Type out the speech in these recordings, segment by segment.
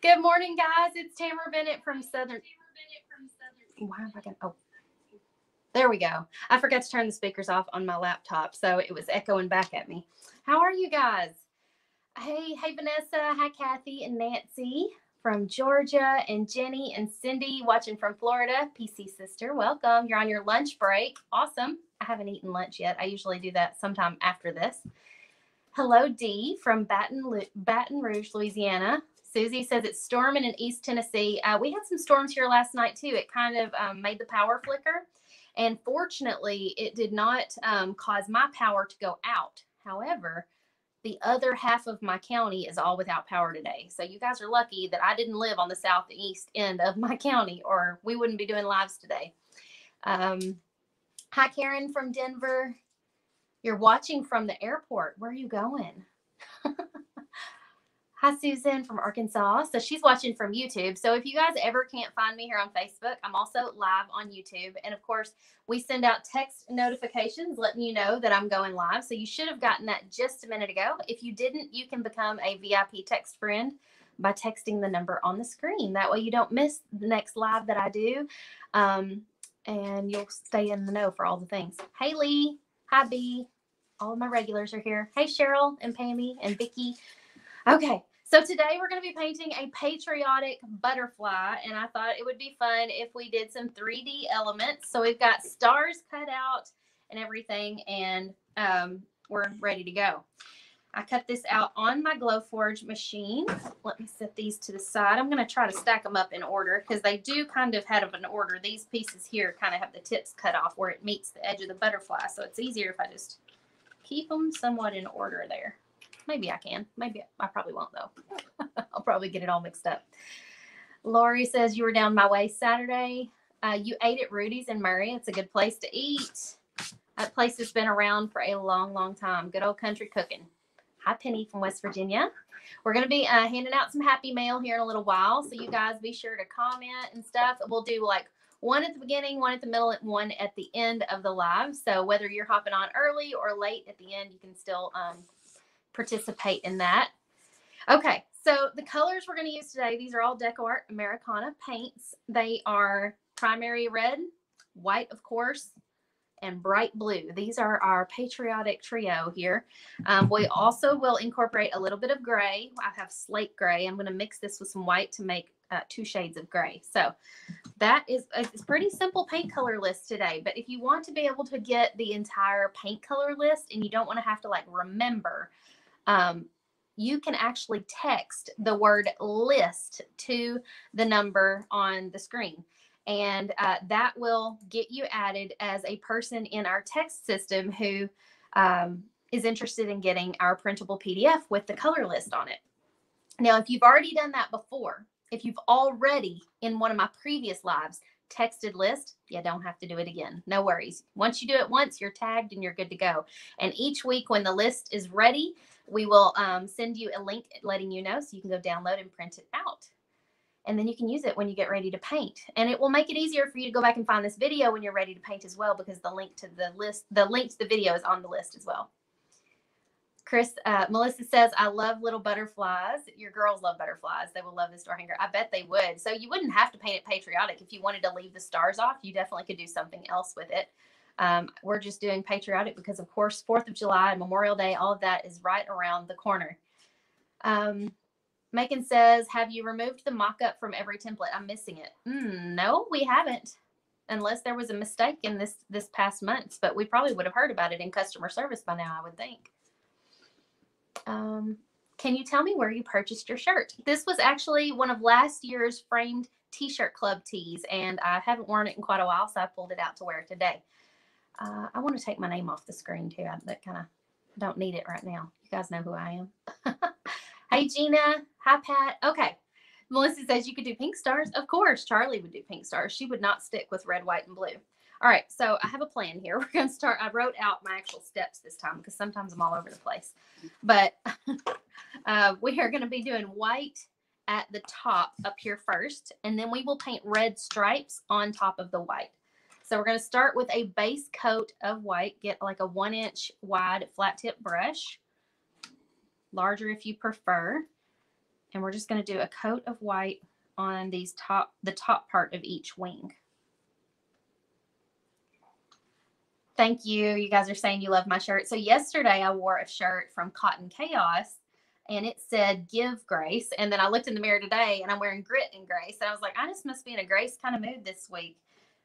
Good morning, guys. It's Tamara Bennett from Southern. Why am I going to? Oh, there we go. I forgot to turn the speakers off on my laptop, so it was echoing back at me. How are you guys? Hey, Vanessa. Hi, Kathy and Nancy from Georgia, and Jenny and Cindy watching from Florida. PC sister, welcome. You're on your lunch break. Awesome. I haven't eaten lunch yet. I usually do that sometime after this. Hello, Dee from Baton Rouge, Louisiana. Susie says it's storming in East Tennessee. We had some storms here last night, too. It kind of made the power flicker. And fortunately, it did not cause my power to go out. However, the other half of my county is all without power today. So you guys are lucky that I didn't live on the southeast end of my county, or we wouldn't be doing lives today. Hi, Karen from Denver. You're watching from the airport. Where are you going? Hi, Susan from Arkansas. So she's watching from YouTube. So if you guys ever can't find me here on Facebook, I'm also live on YouTube. And of course, we send out text notifications letting you know that I'm going live. So you should have gotten that just a minute ago. If you didn't, you can become a VIP text friend by texting the number on the screen. That way you don't miss the next live that I do. And you'll stay in the know for all the things. Hey, Lee. Hi, B. All of my regulars are here. Hey, Cheryl and Pammy and Vicky. Okay, so today we're going to be painting a patriotic butterfly, and I thought it would be fun if we did some 3D elements. So we've got stars cut out and everything, and we're ready to go. I cut this out on my Glowforge machine. Let me set these to the side. I'm going to try to stack them up in order because they do kind of have an order. These pieces here kind of have the tips cut off where it meets the edge of the butterfly, so it's easier if I just keep them somewhat in order there. Maybe I can. Maybe I probably won't, though. I'll probably get it all mixed up. Lori says you were down my way Saturday. You ate at Rudy's in Murray. It's a good place to eat. That place has been around for a long, long time. Good old country cooking. Hi, Penny from West Virginia. We're going to be handing out some Happy Mail here in a little while, so you guys be sure to comment and stuff. We'll do like one at the beginning, one at the middle, and one at the end of the live. So whether you're hopping on early or late at the end, you can still participate in that. Okay, so the colors we're going to use today, these are all DecoArt Americana paints. They are primary red, white, of course, and bright blue. These are our patriotic trio here. We also will incorporate a little bit of gray. I have slate gray. I'm going to mix this with some white to make 2 shades of gray. So that is a pretty simple paint color list today. But if you want to be able to get the entire paint color list and you don't want to have to like remember, you can actually text the word list to the number on the screen. And that will get you added as a person in our text system who is interested in getting our printable PDF with the color list on it. Now, if you've already done that before, if you've already in one of my previous lives texted list, you don't have to do it again. No worries. Once you do it once, you're tagged and you're good to go. And each week when the list is ready, we will send you a link letting you know so you can go download and print it out. And then you can use it when you get ready to paint. And it will make it easier for you to go back and find this video when you're ready to paint as well, because the link to the video is on the list as well. Melissa says, I love little butterflies. Your girls love butterflies. They will love this door hanger. I bet they would. So you wouldn't have to paint it patriotic. If you wanted to leave the stars off, you definitely could do something else with it. We're just doing patriotic because, of course, 4th of July and Memorial Day, all of that is right around the corner. Macon says, have you removed the mock-up from every template? I'm missing it. No, we haven't, unless there was a mistake in this past month. But we probably would have heard about it in customer service by now, I would think. Can you tell me where you purchased your shirt? This was actually one of last year's framed T-shirt club tees, and I haven't worn it in quite a while, so I pulled it out to wear it today. I want to take my name off the screen, too. I don't need it right now. You guys know who I am. Hey, Gina. Hi, Pat. Okay. Melissa says you could do pink stars. Of course, Charlie would do pink stars. She would not stick with red, white, and blue. All right, so I have a plan here. We're going to start. I wrote out my actual steps this time because sometimes I'm all over the place. But we are going to be doing white at the top up here first, and then we will paint red stripes on top of the white. So we're going to start with a base coat of white. Get like a 1-inch wide flat tip brush, larger if you prefer. And we're just going to do a coat of white on the top part of each wing. Thank you. You guys are saying you love my shirt. So yesterday I wore a shirt from Cotton Chaos and it said give grace. And then I looked in the mirror today and I'm wearing grit and grace. And I was like, I just must be in a grace kind of mood this week.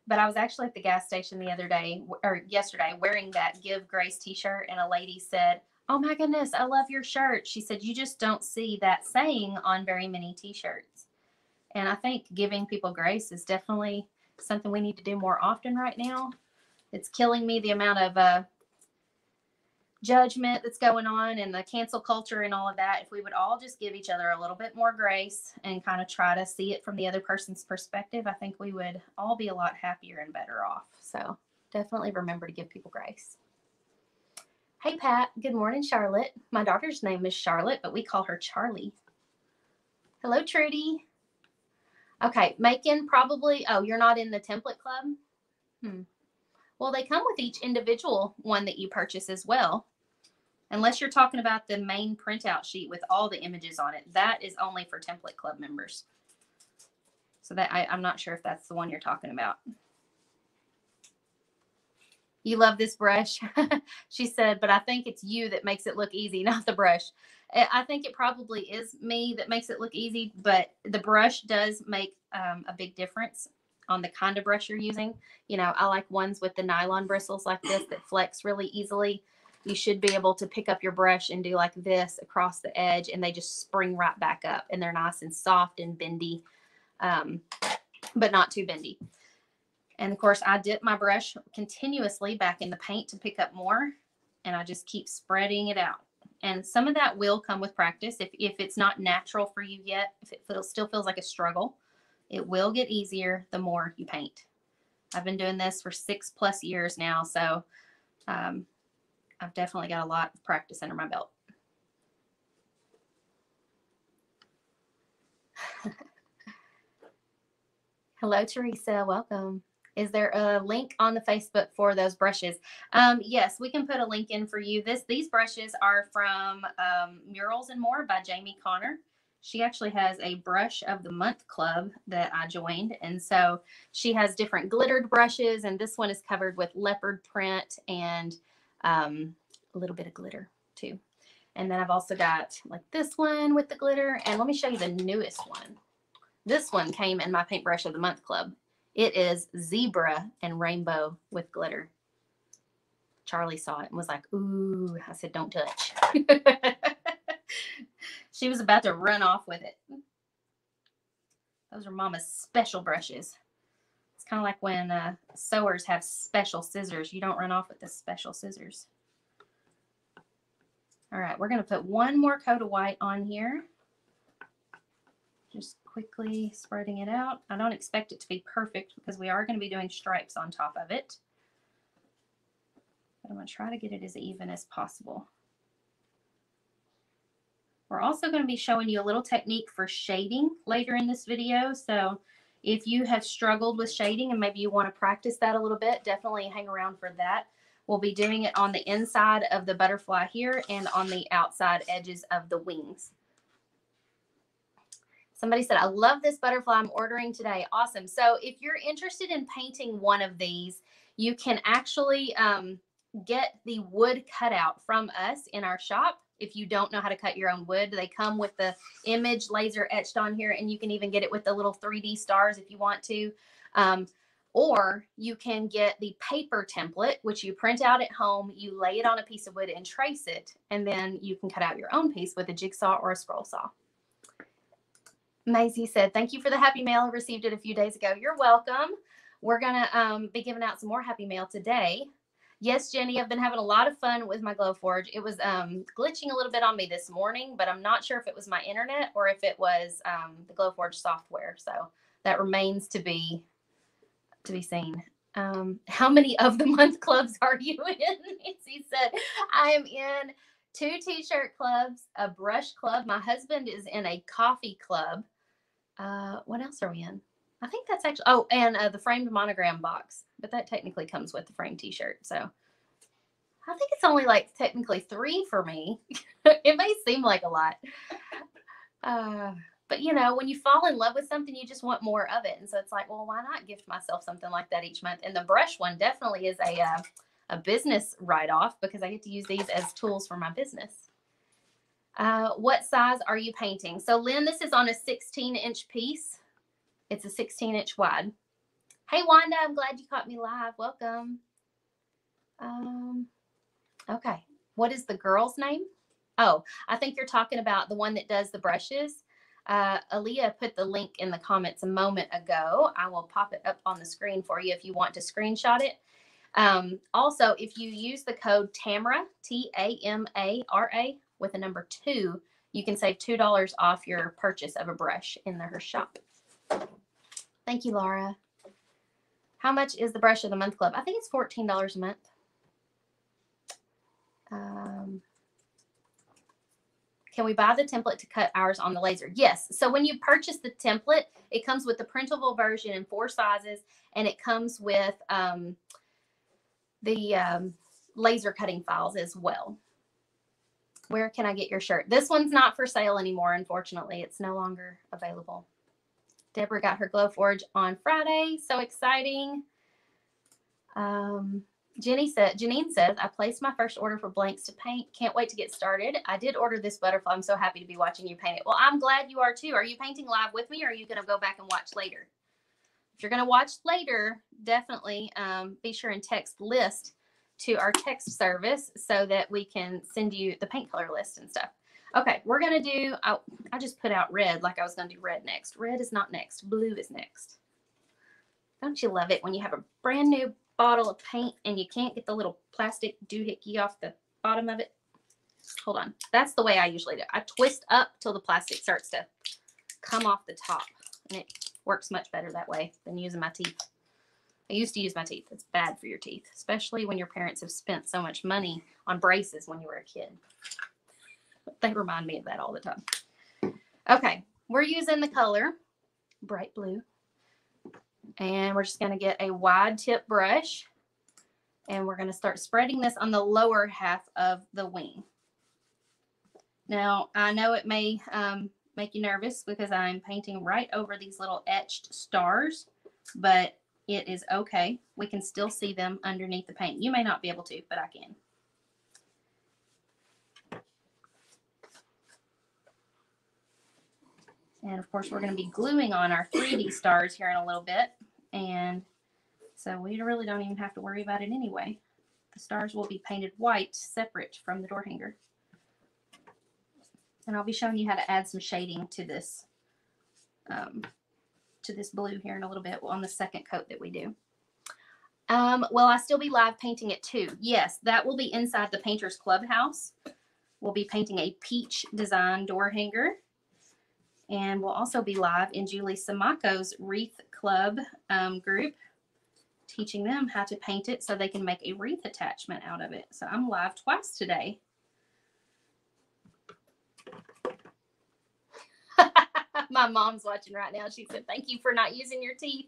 But I was actually at the gas station the other day or yesterday wearing that give grace t-shirt. And a lady said, oh my goodness, I love your shirt. She said, you just don't see that saying on very many t-shirts. And I think giving people grace is definitely something we need to do more often right now. It's killing me, the amount of judgment that's going on and the cancel culture and all of that. If we would all just give each other a little bit more grace and kind of try to see it from the other person's perspective, I think we would all be a lot happier and better off. So definitely remember to give people grace. Hey, Pat. Good morning, Charlotte. My daughter's name is Charlotte, but we call her Charlie. Hello, Trudy. Okay, Macon probably, oh, you're not in the template club? Well, they come with each individual one that you purchase as well. Unless you're talking about the main printout sheet with all the images on it. That is only for template club members. So that I'm not sure if that's the one you're talking about. You love this brush? She said, but I think it's you that makes it look easy, not the brush. I think it probably is me that makes it look easy, but the brush does make a big difference on the kind of brush you're using. You know, I like ones with the nylon bristles like this that flex really easily. You should be able to pick up your brush and do like this across the edge and they just spring right back up and they're nice and soft and bendy, but not too bendy. And of course I dip my brush continuously back in the paint to pick up more and I just keep spreading it out. And some of that will come with practice. If it's not natural for you yet, if it still feels like a struggle, it will get easier the more you paint. I've been doing this for 6+ years now, so I've definitely got a lot of practice under my belt. Hello, Teresa. Welcome. Is there a link on the Facebook for those brushes? Yes, we can put a link in for you. These brushes are from Murals and More by Jamie Connor. She actually has a brush of the month club that I joined. And so she has different glittered brushes. And this one is covered with leopard print and a little bit of glitter too. And then I've also got like this one with the glitter. And let me show you the newest one. This one came in my paintbrush of the month club. It is zebra and rainbow with glitter. Charlie saw it and was like, ooh, I said, don't touch. She was about to run off with it. Those are Mama's special brushes. It's kind of like when sewers have special scissors. You don't run off with the special scissors. All right, we're going to put one more coat of white on here. Just quickly spreading it out. I don't expect it to be perfect because we are going to be doing stripes on top of it. But I'm going to try to get it as even as possible. We're also going to be showing you a little technique for shading later in this video. So if you have struggled with shading and maybe you want to practice that a little bit, definitely hang around for that. We'll be doing it on the inside of the butterfly here and on the outside edges of the wings. Somebody said, I love this butterfly I'm ordering today. Awesome. So if you're interested in painting one of these, you can actually get the wood cutout from us in our shop. If you don't know how to cut your own wood, they come with the image laser etched on here, and you can even get it with the little 3D stars if you want to. Or you can get the paper template, which you print out at home, you lay it on a piece of wood and trace it, and then you can cut out your own piece with a jigsaw or a scroll saw. Maisie said, thank you for the happy mail. I received it a few days ago. You're welcome. We're going to be giving out some more happy mail today. Yes, Jenny, I've been having a lot of fun with my Glowforge. It was glitching a little bit on me this morning, but I'm not sure if it was my internet or if it was the Glowforge software. So that remains to be seen. How many of the month clubs are you in? Nancy said, I am in 2 t-shirt clubs, a brush club. My husband is in a coffee club. What else are we in? I think that's actually, oh, and the framed monogram box, but that technically comes with the framed t-shirt. So I think it's only like technically 3 for me. It may seem like a lot. But you know, when you fall in love with something, you just want more of it. And so it's like, well, why not gift myself something like that each month? And the brush one definitely is a business write-off because I get to use these as tools for my business. What size are you painting? So Lynn, this is on a 16-inch piece. It's a 16-inch wide. Hey, Wanda, I'm glad you caught me live. Welcome. Okay. What is the girl's name? Oh, I think you're talking about the one that does the brushes. Aaliyah put the link in the comments a moment ago. I will pop it up on the screen for you if you want to screenshot it. Also, if you use the code Tamara, Tamara, with a number 2, you can save $2 off your purchase of a brush in her shop. Thank you, Laura. How much is the Brush of the Month Club? I think it's $14 a month. Can we buy the template to cut ours on the laser? Yes. So when you purchase the template, it comes with the printable version in 4 sizes, and it comes with the laser cutting files as well. Where can I get your shirt? This one's not for sale anymore, unfortunately. It's no longer available. Deborah got her Glowforge on Friday. So exciting. Janine says, I placed my first order for blanks to paint. Can't wait to get started. I did order this butterfly. I'm so happy to be watching you paint it. Well, I'm glad you are too. Are you painting live with me, or are you going to go back and watch later? If you're going to watch later, definitely be sure and text list to our text service so that we can send you the paint color list and stuff. Okay, we're going to do, I just put out red like I was going to do red next. Red is not next. Blue is next. Don't you love it when you have a brand new bottle of paint and you can't get the little plastic doohickey off the bottom of it? Hold on. That's the way I usually do it. I twist up till the plastic starts to come off the top, and it works much better that way than using my teeth. I used to use my teeth. It's bad for your teeth, especially when your parents have spent so much money on braces when you were a kid. They remind me of that all the time. Okay, we're using the color bright blue. And we're just going to get a wide tip brush, and we're going to start spreading this on the lower half of the wing. Now, I know it may make you nervous because I'm painting right over these little etched stars, but it is okay. We can still see them underneath the paint. You may not be able to, but I can. And of course, we're going to be gluing on our 3D stars here in a little bit. And so we really don't even have to worry about it anyway. The stars will be painted white separate from the door hanger. And I'll be showing you how to add some shading to this blue here in a little bit on the second coat that we do. Will I still be live painting it too? Yes, that will be inside the Painters Clubhouse. We'll be painting a peach design door hanger. And we'll also be live in Julie Samako's Wreath Club group, teaching them how to paint it so they can make a wreath attachment out of it. So I'm live twice today. My mom's watching right now. She said, thank you for not using your teeth.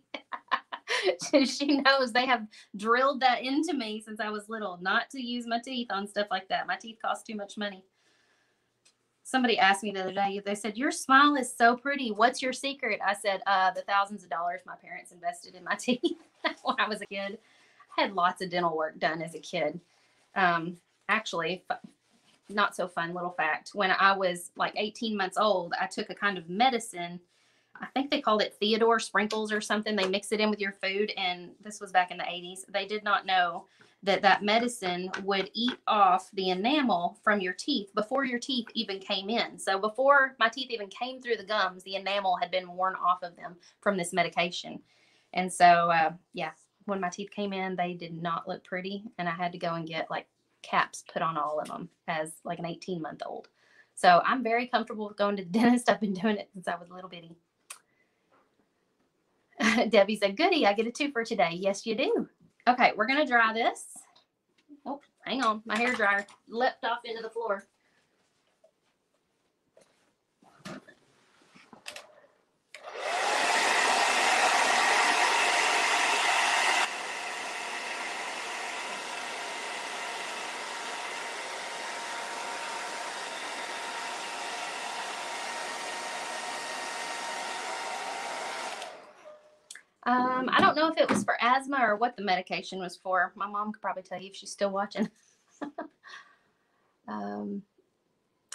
She knows they have drilled that into me since I was little, not to use my teeth on stuff like that. My teeth cost too much money. Somebody asked me the other day, they said, your smile is so pretty. What's your secret? I said, the thousands of dollars my parents invested in my teeth when I was a kid. I had lots of dental work done as a kid. Actually, not so fun little fact. When I was like 18 months old, I took a kind of medicine. I think they called it Theodore sprinkles or something. They mix it in with your food. And this was back in the 80s. They did not know that medicine would eat off the enamel from your teeth before your teeth even came in. So before my teeth even came through the gums, the enamel had been worn off of them from this medication. And so, yeah, when my teeth came in, they did not look pretty. And I had to go and get like caps put on all of them as like an 18-month-old. So I'm very comfortable with going to the dentist. I've been doing it since I was a little bitty. Debbie said, goody, I get a 2 for today. Yes, you do. Okay, we're going to dry this. Oh, hang on. My hair dryer leapt off into the floor. I don't know if it was for asthma or what the medication was for. My mom could probably tell you if she's still watching. Am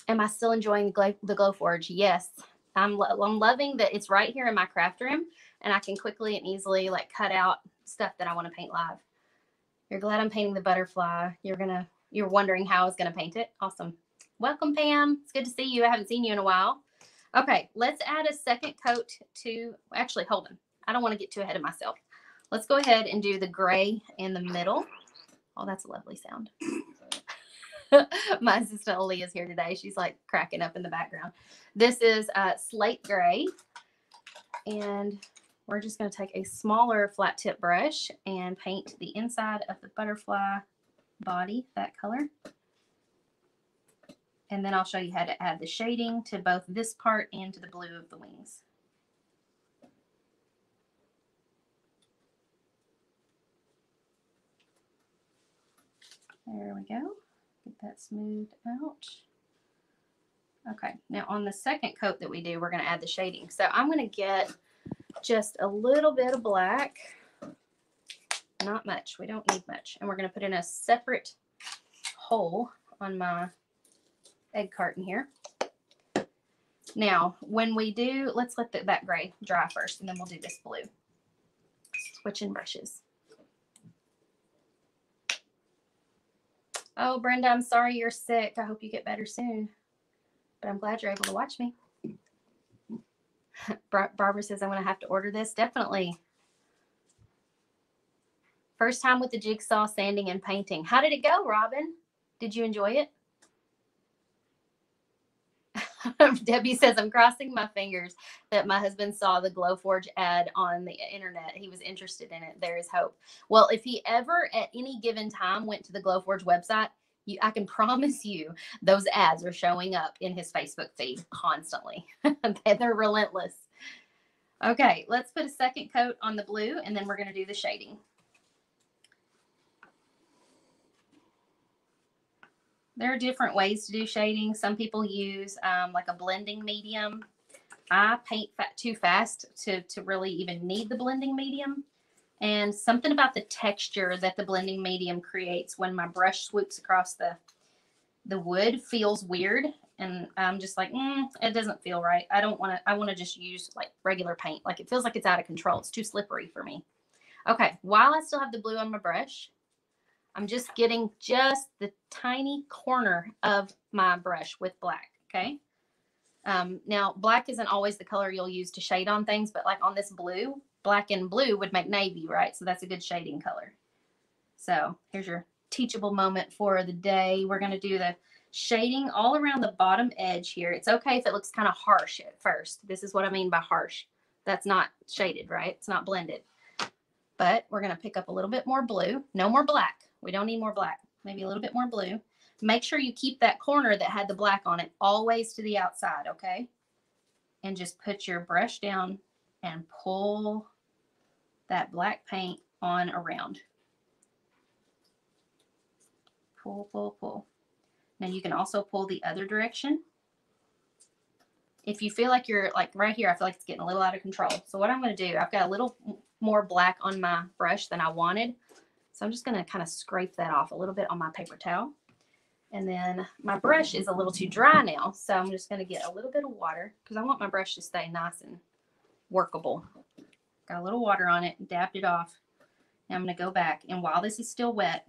I still enjoying the Glowforge? Yes. I'm loving that it's right here in my craft room, and I can quickly and easily like cut out stuff that I want to paint live. You're glad I'm painting the butterfly. You're wondering how I was gonna paint it. Awesome. Welcome, Pam. It's good to see you. I haven't seen you in a while. Okay, let's add a second coat to, actually, hold on. I don't want to get too ahead of myself. Let's go ahead and do the gray in the middle. Oh, that's a lovely sound. My assistant Oli is here today. She's like cracking up in the background. This is slate gray. And we're just going to take a smaller flat tip brush and paint the inside of the butterfly body that color. And then I'll show you how to add the shading to both this part and to the blue of the wings. There we go. Get that smoothed out. Okay, now on the second coat that we do, we're going to add the shading. So I'm going to get just a little bit of black. Not much. We don't need much. And we're going to put in a separate hole on my egg carton here. Now, when we do, let's let that gray dry first, and then we'll do this blue. Switching brushes. Oh, Brenda, I'm sorry you're sick. I hope you get better soon. But I'm glad you're able to watch me. Barbara says I'm going to have to order this. Definitely. First time with the jigsaw, sanding, and painting. How did it go, Robin? Did you enjoy it? Debbie says, I'm crossing my fingers that my husband saw the Glowforge ad on the internet. He was interested in it. There is hope. Well, if he ever at any given time went to the Glowforge website, I can promise you those ads are showing up in his Facebook feed constantly. They're relentless. Okay, let's put a second coat on the blue, and then we're going to do the shading. There are different ways to do shading. Some people use like a blending medium. I paint too fast to really even need the blending medium. And something about the texture that the blending medium creates when my brush swoops across the wood feels weird. And I'm just like, it doesn't feel right. I want to just use like regular paint. Like it feels like it's out of control. It's too slippery for me. Okay, while I still have the blue on my brush, I'm just getting just the tiny corner of my brush with black, okay? Now, black isn't always the color you'll use to shade on things, but like on this blue, black and blue would make navy, right? So that's a good shading color. So here's your teachable moment for the day. We're going to do the shading all around the bottom edge here. It's okay if it looks kind of harsh at first. This is what I mean by harsh. That's not shaded, right? It's not blended. But we're going to pick up a little bit more blue. No more black. We don't need more black. Maybe a little bit more blue. Make sure you keep that corner that had the black on it always to the outside, okay? And just put your brush down and pull that black paint on around. Pull, pull, pull. Now you can also pull the other direction. If you feel like you're like right here, I feel like it's getting a little out of control. So what I'm going to do, I've got a little more black on my brush than I wanted. So I'm just going to kind of scrape that off a little bit on my paper towel. And then my brush is a little too dry now. So I'm just going to get a little bit of water because I want my brush to stay nice and workable. Got a little water on it, dabbed it off. Now I'm going to go back. And while this is still wet,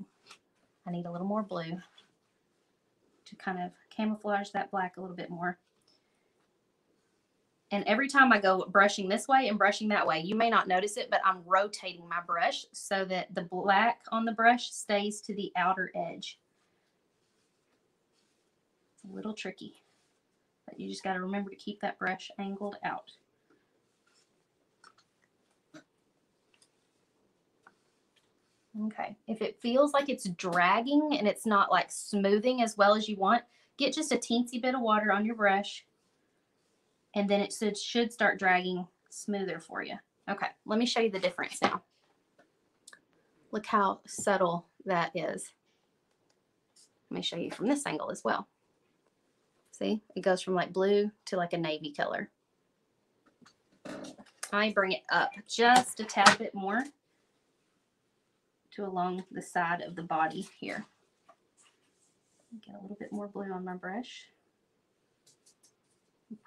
I need a little more blue to kind of camouflage that black a little bit more. And every time I go brushing this way and brushing that way, you may not notice it, but I'm rotating my brush so that the black on the brush stays to the outer edge. It's a little tricky, but you just got to remember to keep that brush angled out. Okay, if it feels like it's dragging and it's not like smoothing as well as you want, get just a teensy bit of water on your brush. And then it should start dragging smoother for you. Okay, let me show you the difference now. Look how subtle that is. Let me show you from this angle as well. See, it goes from like blue to like a navy color. I bring it up just a tad bit more to along the side of the body here. Get a little bit more blue on my brush.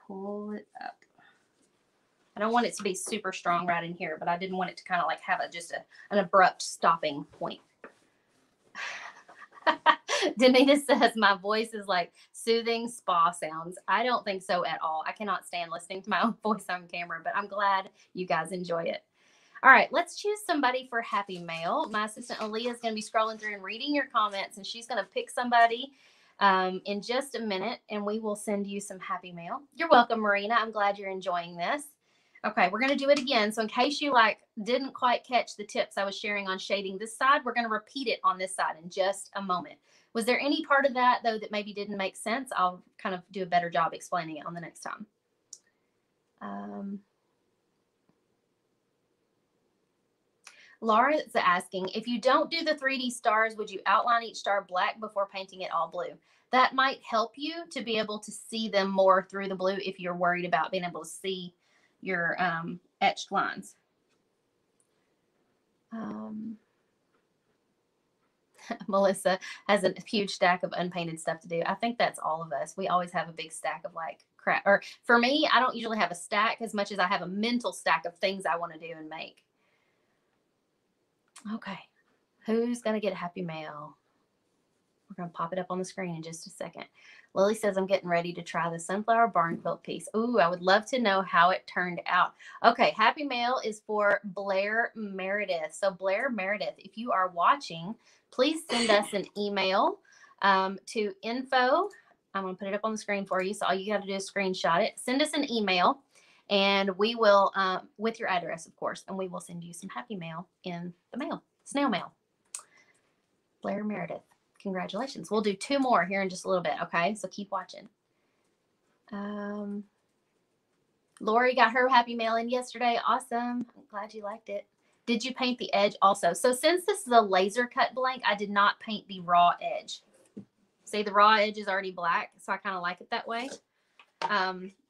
Pull it up. I don't want it to be super strong right in here, but I didn't want it to kind of like have an abrupt stopping point. Danita says my voice is like soothing spa sounds. I don't think so at all. I cannot stand listening to my own voice on camera, but I'm glad you guys enjoy it. All right, let's choose somebody for Happy Mail. My assistant Aaliyah is going to be scrolling through and reading your comments, and she's going to pick somebody in just a minute, and we will send you some Happy Mail. You're welcome, Marina. I'm glad you're enjoying this. Okay, we're going to do it again. So in case you didn't quite catch the tips I was sharing on shading this side, we're going to repeat it on this side in just a moment. Was there any part of that, though, that maybe didn't make sense? I'll kind of do a better job explaining it on the next time. Laura is asking, if you don't do the 3D stars, would you outline each star black before painting it all blue? That might help you to be able to see them more through the blue if you're worried about being able to see your etched lines. Melissa has a huge stack of unpainted stuff to do. I think that's all of us. We always have a big stack of like crap. Or for me, I don't usually have a stack as much as I have a mental stack of things I want to do and make. Okay, who's going to get Happy Mail? We're going to pop it up on the screen in just a second. Lily says, I'm getting ready to try the sunflower barn quilt piece. Ooh, I would love to know how it turned out. Okay, Happy Mail is for Blair Meredith. So Blair Meredith, if you are watching, please send us an email to info. I'm going to put it up on the screen for you. So all you got to do is screenshot it. Send us an email. And we will, with your address, of course, and we will send you some Happy Mail in the mail, snail mail. Blair Meredith, congratulations. We'll do 2 more here in just a little bit, okay? So keep watching. Lori got her Happy Mail in yesterday. Awesome. I'm glad you liked it. Did you paint the edge also? So since this is a laser cut blank, I did not paint the raw edge. See, the raw edge is already black, so I kind of like it that way.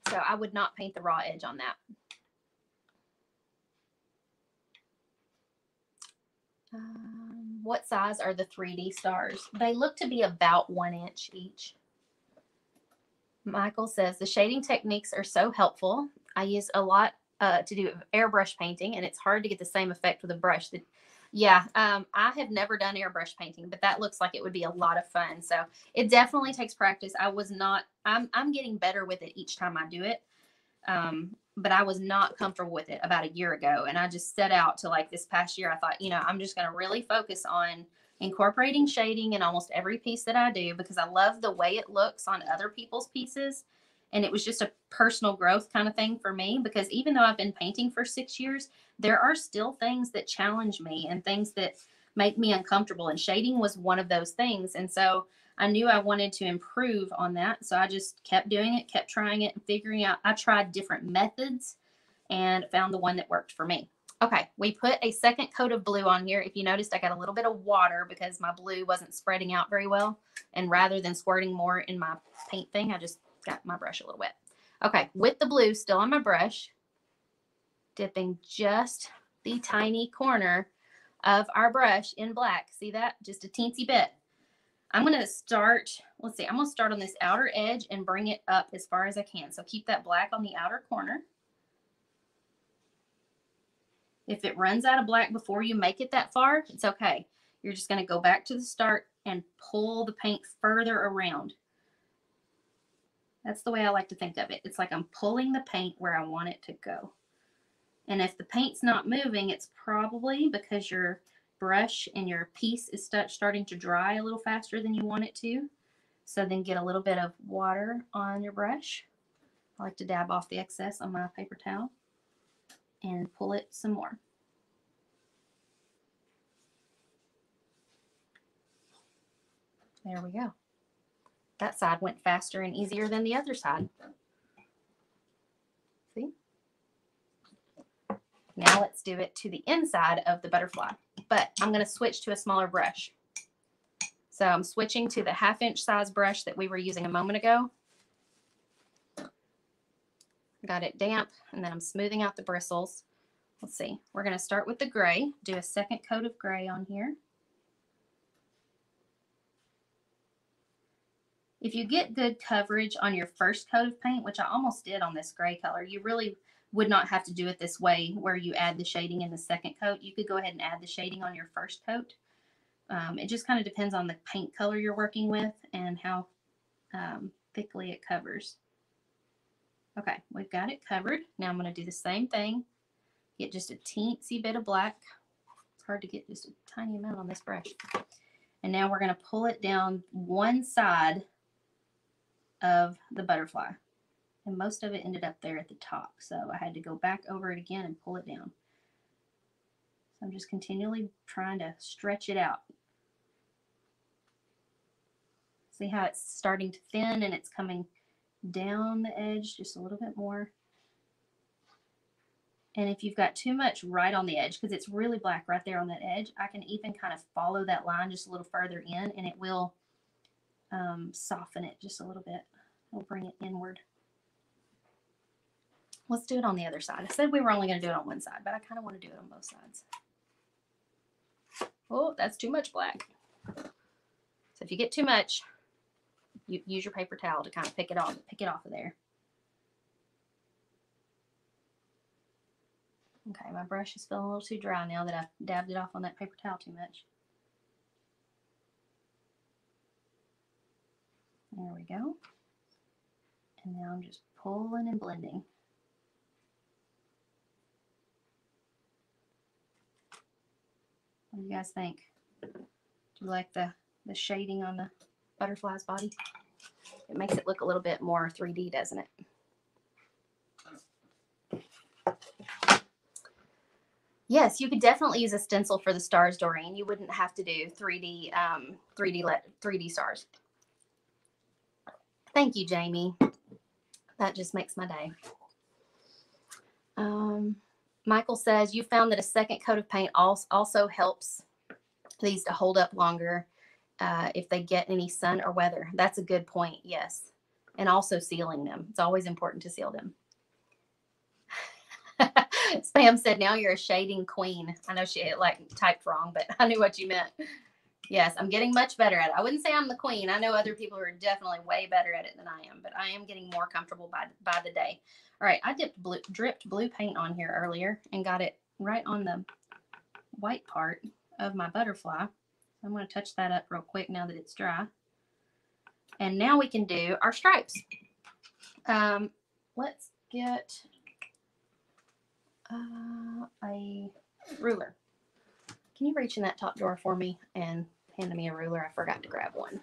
So I would not paint the raw edge on that. What size are the 3D stars? They look to be about 1 inch each. Michael says, the shading techniques are so helpful. I use a lot to do airbrush painting, and it's hard to get the same effect with a brush. Yeah, I have never done airbrush painting, but that looks like it would be a lot of fun. So it definitely takes practice. I'm getting better with it each time I do it. But I was not comfortable with it about a year ago. And I just set out to, like, this past year, I thought, I'm just going to really focus on incorporating shading in almost every piece that I do, because I love the way it looks on other people's pieces. And it was just a personal growth kind of thing for me, because even though I've been painting for 6 years, there are still things that challenge me and things that make me uncomfortable. And shading was one of those things. And so I knew I wanted to improve on that. So I just kept doing it, kept trying it and figuring out. I tried different methods and found the one that worked for me. Okay, we put a second coat of blue on here. If you noticed, I got a little bit of water because my blue wasn't spreading out very well. And rather than squirting more in my paint thing, I just got my brush a little wet. Okay, with the blue still on my brush, dipping just the tiny corner of our brush in black. See that? Just a teensy bit. I'm going to start, I'm going to start on this outer edge and bring it up as far as I can. So keep that black on the outer corner. If it runs out of black before you make it that far, it's okay. You're just going to go back to the start and pull the paint further around. That's the way I like to think of it. It's like I'm pulling the paint where I want it to go. And if the paint's not moving, it's probably because your brush and your piece is starting to dry a little faster than you want it to. So then get a little bit of water on your brush. I like to dab off the excess on my paper towel and pull it some more. There we go. That side went faster and easier than the other side. See? Now let's do it to the inside of the butterfly. But I'm going to switch to a smaller brush. So I'm switching to the 1/2 inch size brush that we were using a moment ago. got it damp, and then I'm smoothing out the bristles. Let's see. We're going to start with the gray. Do a second coat of gray on here. If you get good coverage on your first coat of paint, which I almost did on this gray color, you really would not have to do it this way where you add the shading in the second coat. You could go ahead and add the shading on your first coat. It just kind of depends on the paint color you're working with and how thickly it covers. Okay, we've got it covered. Now I'm going to do the same thing. Get just a teensy bit of black. It's hard to get just a tiny amount on this brush. And now we're going to pull it down one side of the butterfly. And most of it ended up there at the top. So I had to go back over it again and pull it down. So I'm just continually trying to stretch it out. See how it's starting to thin and it's coming down the edge just a little bit more. And if you've got too much right on the edge, because it's really black right there on that edge, I can even kind of follow that line just a little further in, and it will soften it just a little bit. It'll bring it inward. Let's do it on the other side. I said we were only going to do it on one side, but I kind of want to do it on both sides. Oh, that's too much black. So if you get too much, you use your paper towel to kind of pick it off of there. Okay, my brush is feeling a little too dry now that I've dabbed it off on that paper towel too much. There we go. And now I'm just pulling and blending. What do you guys think? Do you like the shading on the butterfly's body? It makes it look a little bit more 3D, doesn't it? Yes, you could definitely use a stencil for the stars, Doreen. You wouldn't have to do 3D stars. Thank you, Jamie. That just makes my day. Michael says, you found that a second coat of paint also helps these to hold up longer if they get any sun or weather. That's a good point, yes. And also sealing them. It's always important to seal them. Spam said, now you're a shading queen. I know she typed wrong, but I knew what you meant. Yes, I'm getting much better at it. I wouldn't say I'm the queen. I know other people who are definitely way better at it than I am, but I am getting more comfortable by the day. All right, I dripped blue paint on here earlier and got it right on the white part of my butterfly. I'm going to touch that up real quick now that it's dry. And now we can do our stripes. Let's get a ruler. Can you reach in that top drawer for me and hand me a ruler? I forgot to grab one.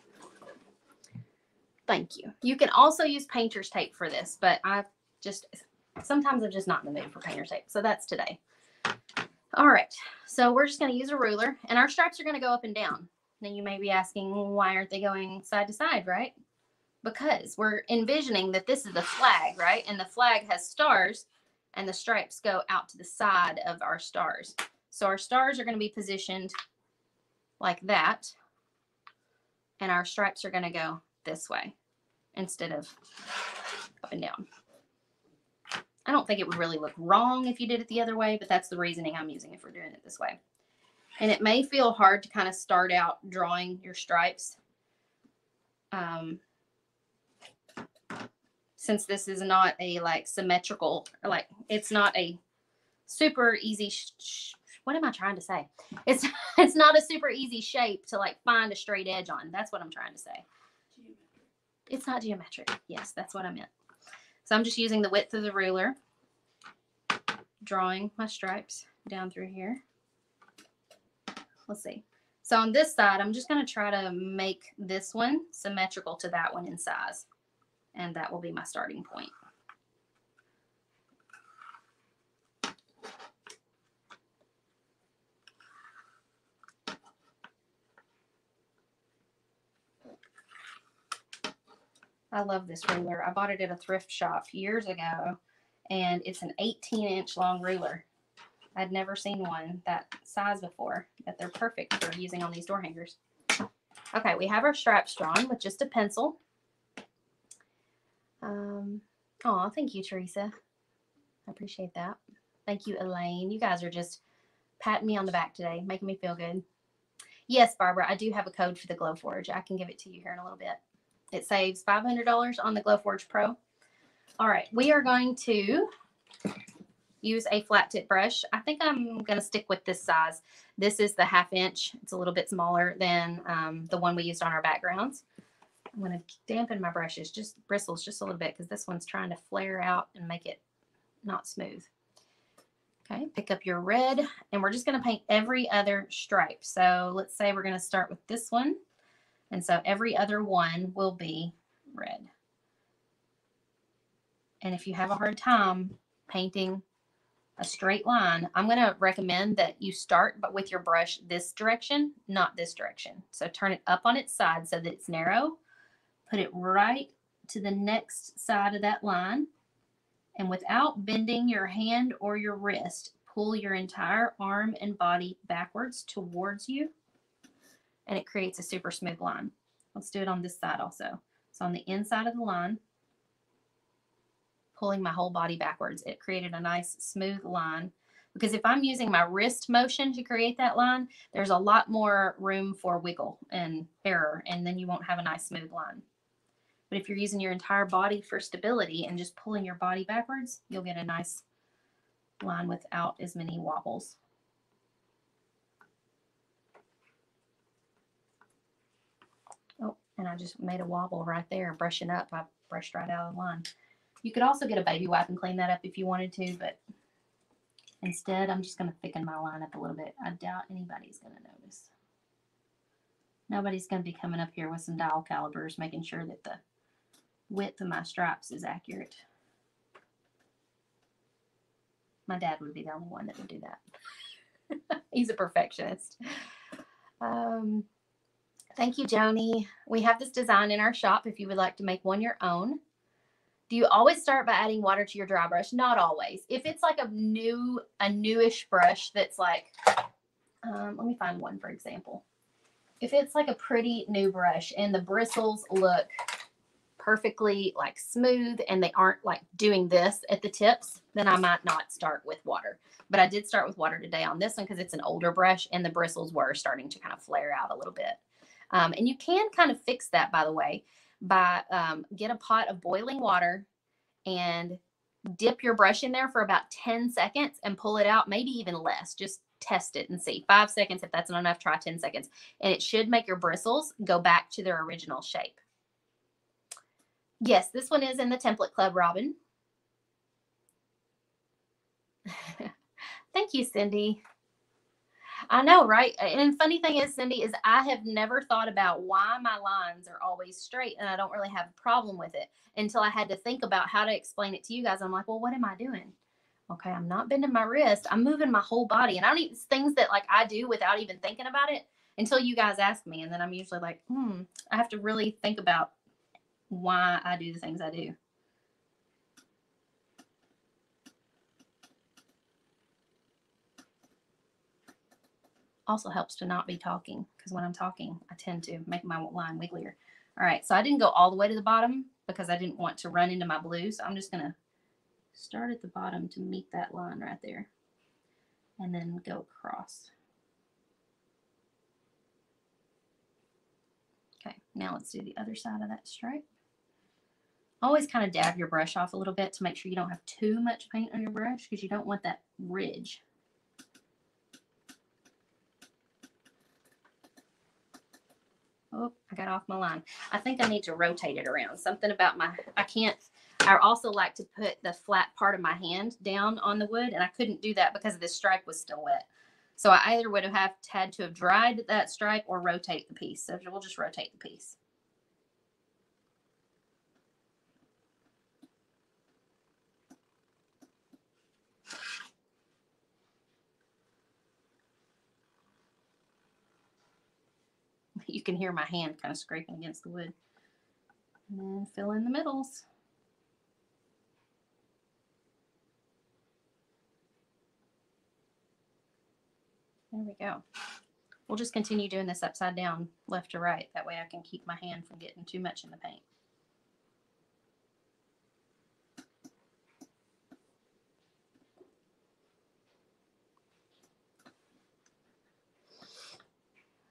Thank you. You can also use painter's tape for this, but sometimes I'm just not in the mood for painter's tape. So that's today. All right. So we're just going to use a ruler, and our stripes are going to go up and down. Now you may be asking, why aren't they going side to side, right? Because we're envisioning that this is the flag, right? And the flag has stars, and the stripes go out to the side of our stars. So our stars are going to be positioned like that, and our stripes are going to go this way instead of up and down. I don't think it would really look wrong if you did it the other way, but that's the reasoning I'm using if we're doing it this way. And it may feel hard to kind of start out drawing your stripes. Since this is not a symmetrical, it's not a super easy, what am I trying to say? It's not a super easy shape to find a straight edge on. That's what I'm trying to say. It's not geometric. Yes, that's what I meant. So I'm just using the width of the ruler, drawing my stripes down through here. Let's see. So on this side, I'm just going to try to make this one symmetrical to that one in size. And that will be my starting point. I love this ruler. I bought it at a thrift shop years ago, and it's an 18-inch long ruler. I'd never seen one that size before, but they're perfect for using on these door hangers. Okay, we have our straps drawn with just a pencil. Oh, thank you, Teresa. I appreciate that. Thank you, Elaine. You guys are just patting me on the back today, making me feel good. Yes, Barbara, I do have a code for the Glowforge. I can give it to you here in a little bit. It saves $500 on the Glowforge Pro. All right, we are going to use a flat tip brush. I think I'm going to stick with this size. This is the 1/2 inch. It's a little bit smaller than the one we used on our backgrounds. I'm going to dampen my brushes, just bristles just a little bit, because this one's trying to flare out and make it not smooth. Okay, pick up your red, and we're just going to paint every other stripe. So let's say we're going to start with this one. And so every other one will be red. And if you have a hard time painting a straight line, I'm going to recommend that you start with your brush this direction, not this direction. So turn it up on its side so that it's narrow. Put it right to the next side of that line. And without bending your hand or your wrist, pull your entire arm and body backwards towards you. And it creates a super smooth line. Let's do it on this side also. So on the inside of the line, pulling my whole body backwards, it created a nice smooth line. Because if I'm using my wrist motion to create that line, there's a lot more room for wiggle and error, and then you won't have a nice smooth line. But if you're using your entire body for stability and just pulling your body backwards, you'll get a nice line without as many wobbles. Oh, and I just made a wobble right there, brushing up. I brushed right out of the line. You could also get a baby wipe and clean that up if you wanted to, but instead I'm just going to thicken my line up a little bit. I doubt anybody's going to notice. Nobody's going to be coming up here with some dial calipers, making sure that the width of my stripes is accurate. My dad would be the only one that would do that. He's a perfectionist. Thank you, Joni. We have this design in our shop if you would like to make one your own. Do you always start by adding water to your dry brush? Not always. If it's like a newish brush that's like, let me find one for example. If it's like a pretty new brush and the bristles look perfectly like smooth and they aren't like doing this at the tips, then I might not start with water. But I did start with water today on this one because it's an older brush and the bristles were starting to kind of flare out a little bit. And you can kind of fix that, by the way, by get a pot of boiling water and dip your brush in there for about 10 seconds and pull it out, maybe even less. Just test it and see. 5 seconds, if that's not enough, try 10 seconds. And it should make your bristles go back to their original shape. Yes, this one is in the Template Club, Robin. Thank you, Cindy. I know, right? And funny thing is, Cindy, is I have never thought about why my lines are always straight, and I don't really have a problem with it until I had to think about how to explain it to you guys. I'm like, well, what am I doing? Okay, I'm not bending my wrist. I'm moving my whole body. And I don't even, things that like I do without even thinking about it until you guys ask me. And then I'm usually like, I have to really think about why I do the things I do. Also helps to not be talking, because when I'm talking, I tend to make my line wigglier. All right, so I didn't go all the way to the bottom because I didn't want to run into my blue. So I'm just going to start at the bottom to meet that line right there and then go across. Okay, now let's do the other side of that stripe. Always kind of dab your brush off a little bit to make sure you don't have too much paint on your brush, because you don't want that ridge. Oh, I got off my line. I think I need to rotate it around. Something about I also like to put the flat part of my hand down on the wood, and I couldn't do that because the stripe was still wet. So I either would have had to have dried that stripe or rotate the piece. So we'll just rotate the piece. You can hear my hand kind of scraping against the wood. And then fill in the middles. There we go. We'll just continue doing this upside down, left to right. That way I can keep my hand from getting too much in the paint.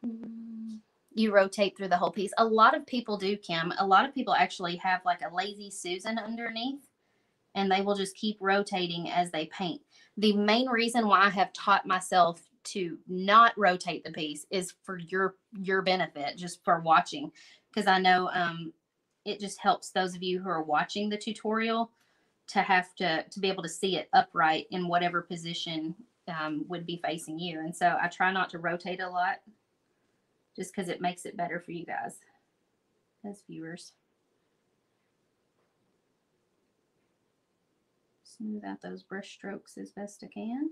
You rotate through the whole piece. A lot of people do, Kim. A lot of people actually have like a lazy Susan underneath, and they will just keep rotating as they paint. The main reason why I have taught myself to not rotate the piece is for your benefit, just for watching, because I know it just helps those of you who are watching the tutorial to have to be able to see it upright in whatever position would be facing you. And so I try not to rotate a lot, just because it makes it better for you guys as viewers. Smooth out those brush strokes as best I can.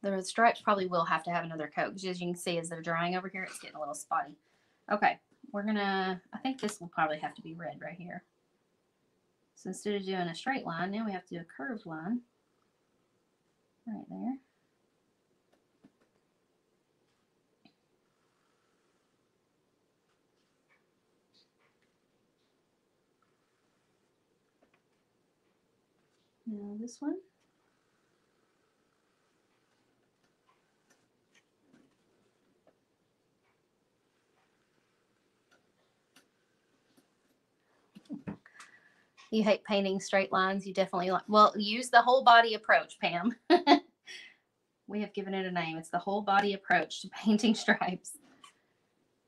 The stripes probably will have to have another coat, because as you can see, as they're drying over here, it's getting a little spotty. Okay, we're gonna, I think this will probably have to be red right here. So instead of doing a straight line, now we have to do a curved line right there. Now this one. You hate painting straight lines. You definitely like, well, use the whole body approach, Pam. We have given it a name. It's the whole body approach to painting stripes,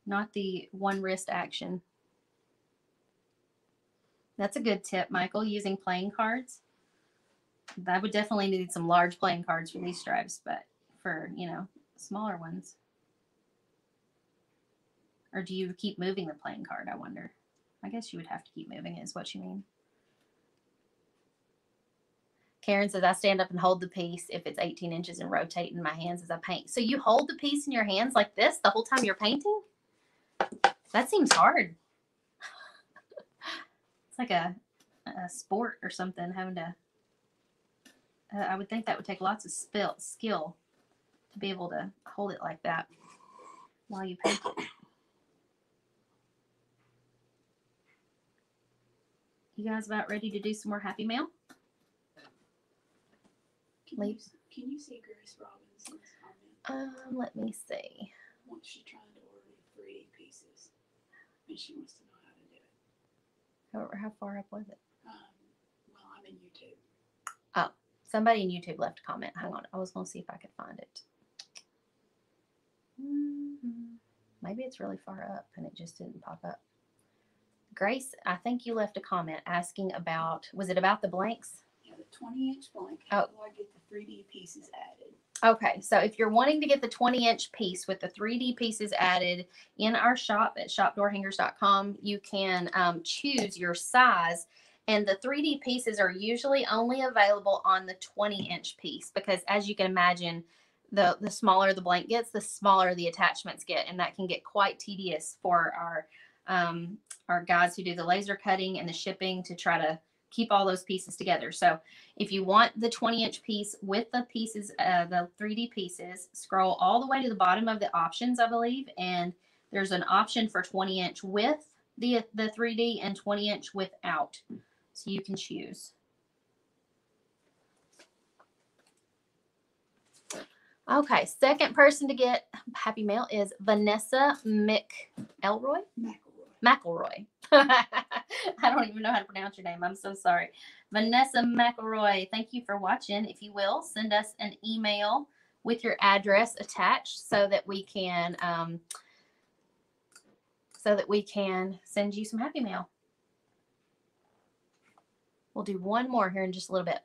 not the one wrist action. That's a good tip, Michael, using playing cards. I would definitely need some large playing cards for these stripes, but for, you know, smaller ones. Or do you keep moving the playing card, I wonder? I guess you would have to keep moving it, is what you mean. Karen says, I stand up and hold the piece if it's 18 inches and rotate in my hands as I paint. So you hold the piece in your hands like this the whole time you're painting? That seems hard. It's like a sport or something, having to, I would think that would take lots of skill to be able to hold it like that while you paint it. You guys about ready to do some more Happy Mail? Can you see Grace Robinson's comment? Let me see. Wants she's trying to order 3D pieces, and she wants to know how to do it. How far up was it? Well, I'm in YouTube. Oh, somebody in YouTube left a comment. Hang on, I was going to see if I could find it. Maybe it's really far up and it just didn't pop up. Grace, I think you left a comment asking about, was it about the blanks? Yeah, the 20-inch blank. How do I get the 3D pieces added? Okay, so if you're wanting to get the 20-inch piece with the 3D pieces added in our shop at shopdoorhangers.com, you can choose your size. And the 3D pieces are usually only available on the 20-inch piece, because as you can imagine, the smaller the blank gets, the smaller the attachments get. And that can get quite tedious for our guys who do the laser cutting and the shipping to try to keep all those pieces together. So if you want the 20-inch piece with the pieces, the 3D pieces, scroll all the way to the bottom of the options, I believe, and there's an option for 20-inch with the 3D and 20-inch without. So you can choose. Okay, second person to get Happy Mail is Vanessa McElroy. McElroy. I don't even know how to pronounce your name. I'm so sorry. Vanessa McElroy, thank you for watching. If you will, send us an email with your address attached so that we can send you some Happy Mail. We'll do one more here in just a little bit.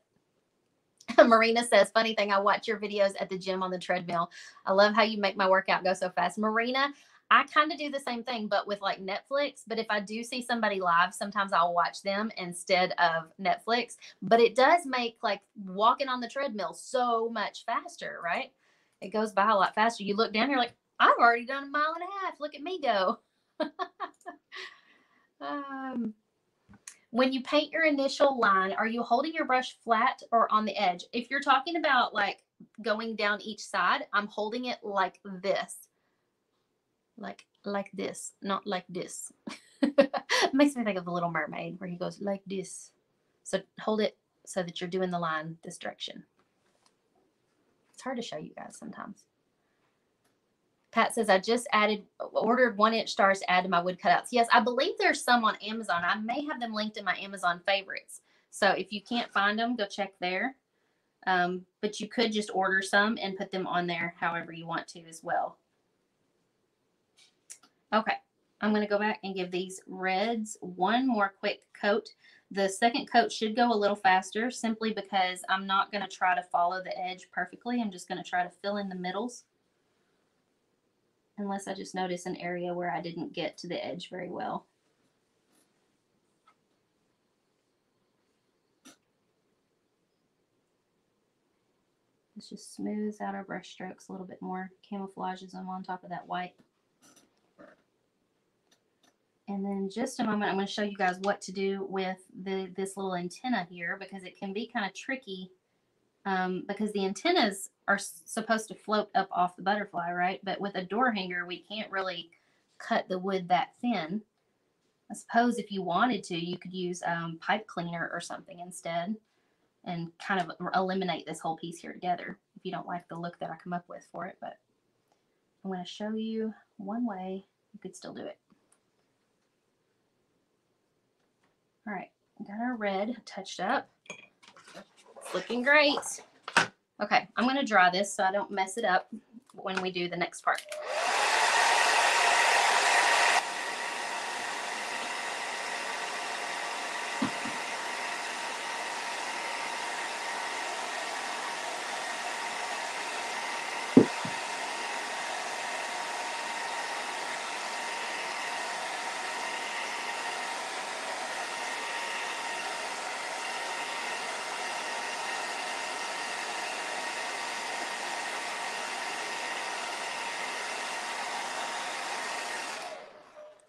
Marina says, funny thing, I watch your videos at the gym on the treadmill. I love how you make my workout go so fast. Marina, I kind of do the same thing, but with like Netflix. But if I do see somebody live, sometimes I'll watch them instead of Netflix. But it does make like walking on the treadmill so much faster, right? It goes by a lot faster. You look down, you're like, I've already done 1.5 miles. Look at me go. When you paint your initial line, are you holding your brush flat or on the edge? If you're talking about like going down each side, I'm holding it like this. Like this, not like this. Makes me think of the Little Mermaid where he goes like this. So hold it so that you're doing the line this direction. It's hard to show you guys sometimes. Pat says, I just ordered 1-inch stars to add to my wood cutouts. Yes, I believe there's some on Amazon. I may have them linked in my Amazon favorites. So if you can't find them, go check there. But you could just order some and put them on there however you want to as well. Okay, I'm going to go back and give these reds one more quick coat. The second coat should go a little faster simply because I'm not going to try to follow the edge perfectly. I'm just going to try to fill in the middles. Unless I just notice an area where I didn't get to the edge very well. Let's just smooth out our brush strokes a little bit more, camouflages them on top of that white. And then just a moment, I'm going to show you guys what to do with this little antenna here, because it can be kind of tricky because the antennas are supposed to float up off the butterfly, right? But with a door hanger, we can't really cut the wood that thin. I suppose if you wanted to, you could use pipe cleaner or something instead and kind of eliminate this whole piece here together if you don't like the look that I come up with for it. But I'm going to show you one way you could still do it. All right, got our red touched up. It's looking great. Okay, I'm going to dry this so I don't mess it up when we do the next part.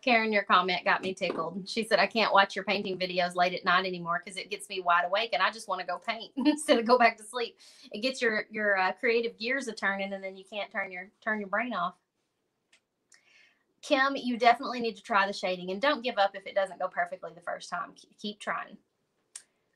Karen, your comment got me tickled. She said, I can't watch your painting videos late at night anymore because it gets me wide awake and I just want to go paint instead of go back to sleep. It gets your creative gears a turning and then you can't turn your brain off. Kim, you definitely need to try the shading and don't give up if it doesn't go perfectly the first time. Keep trying.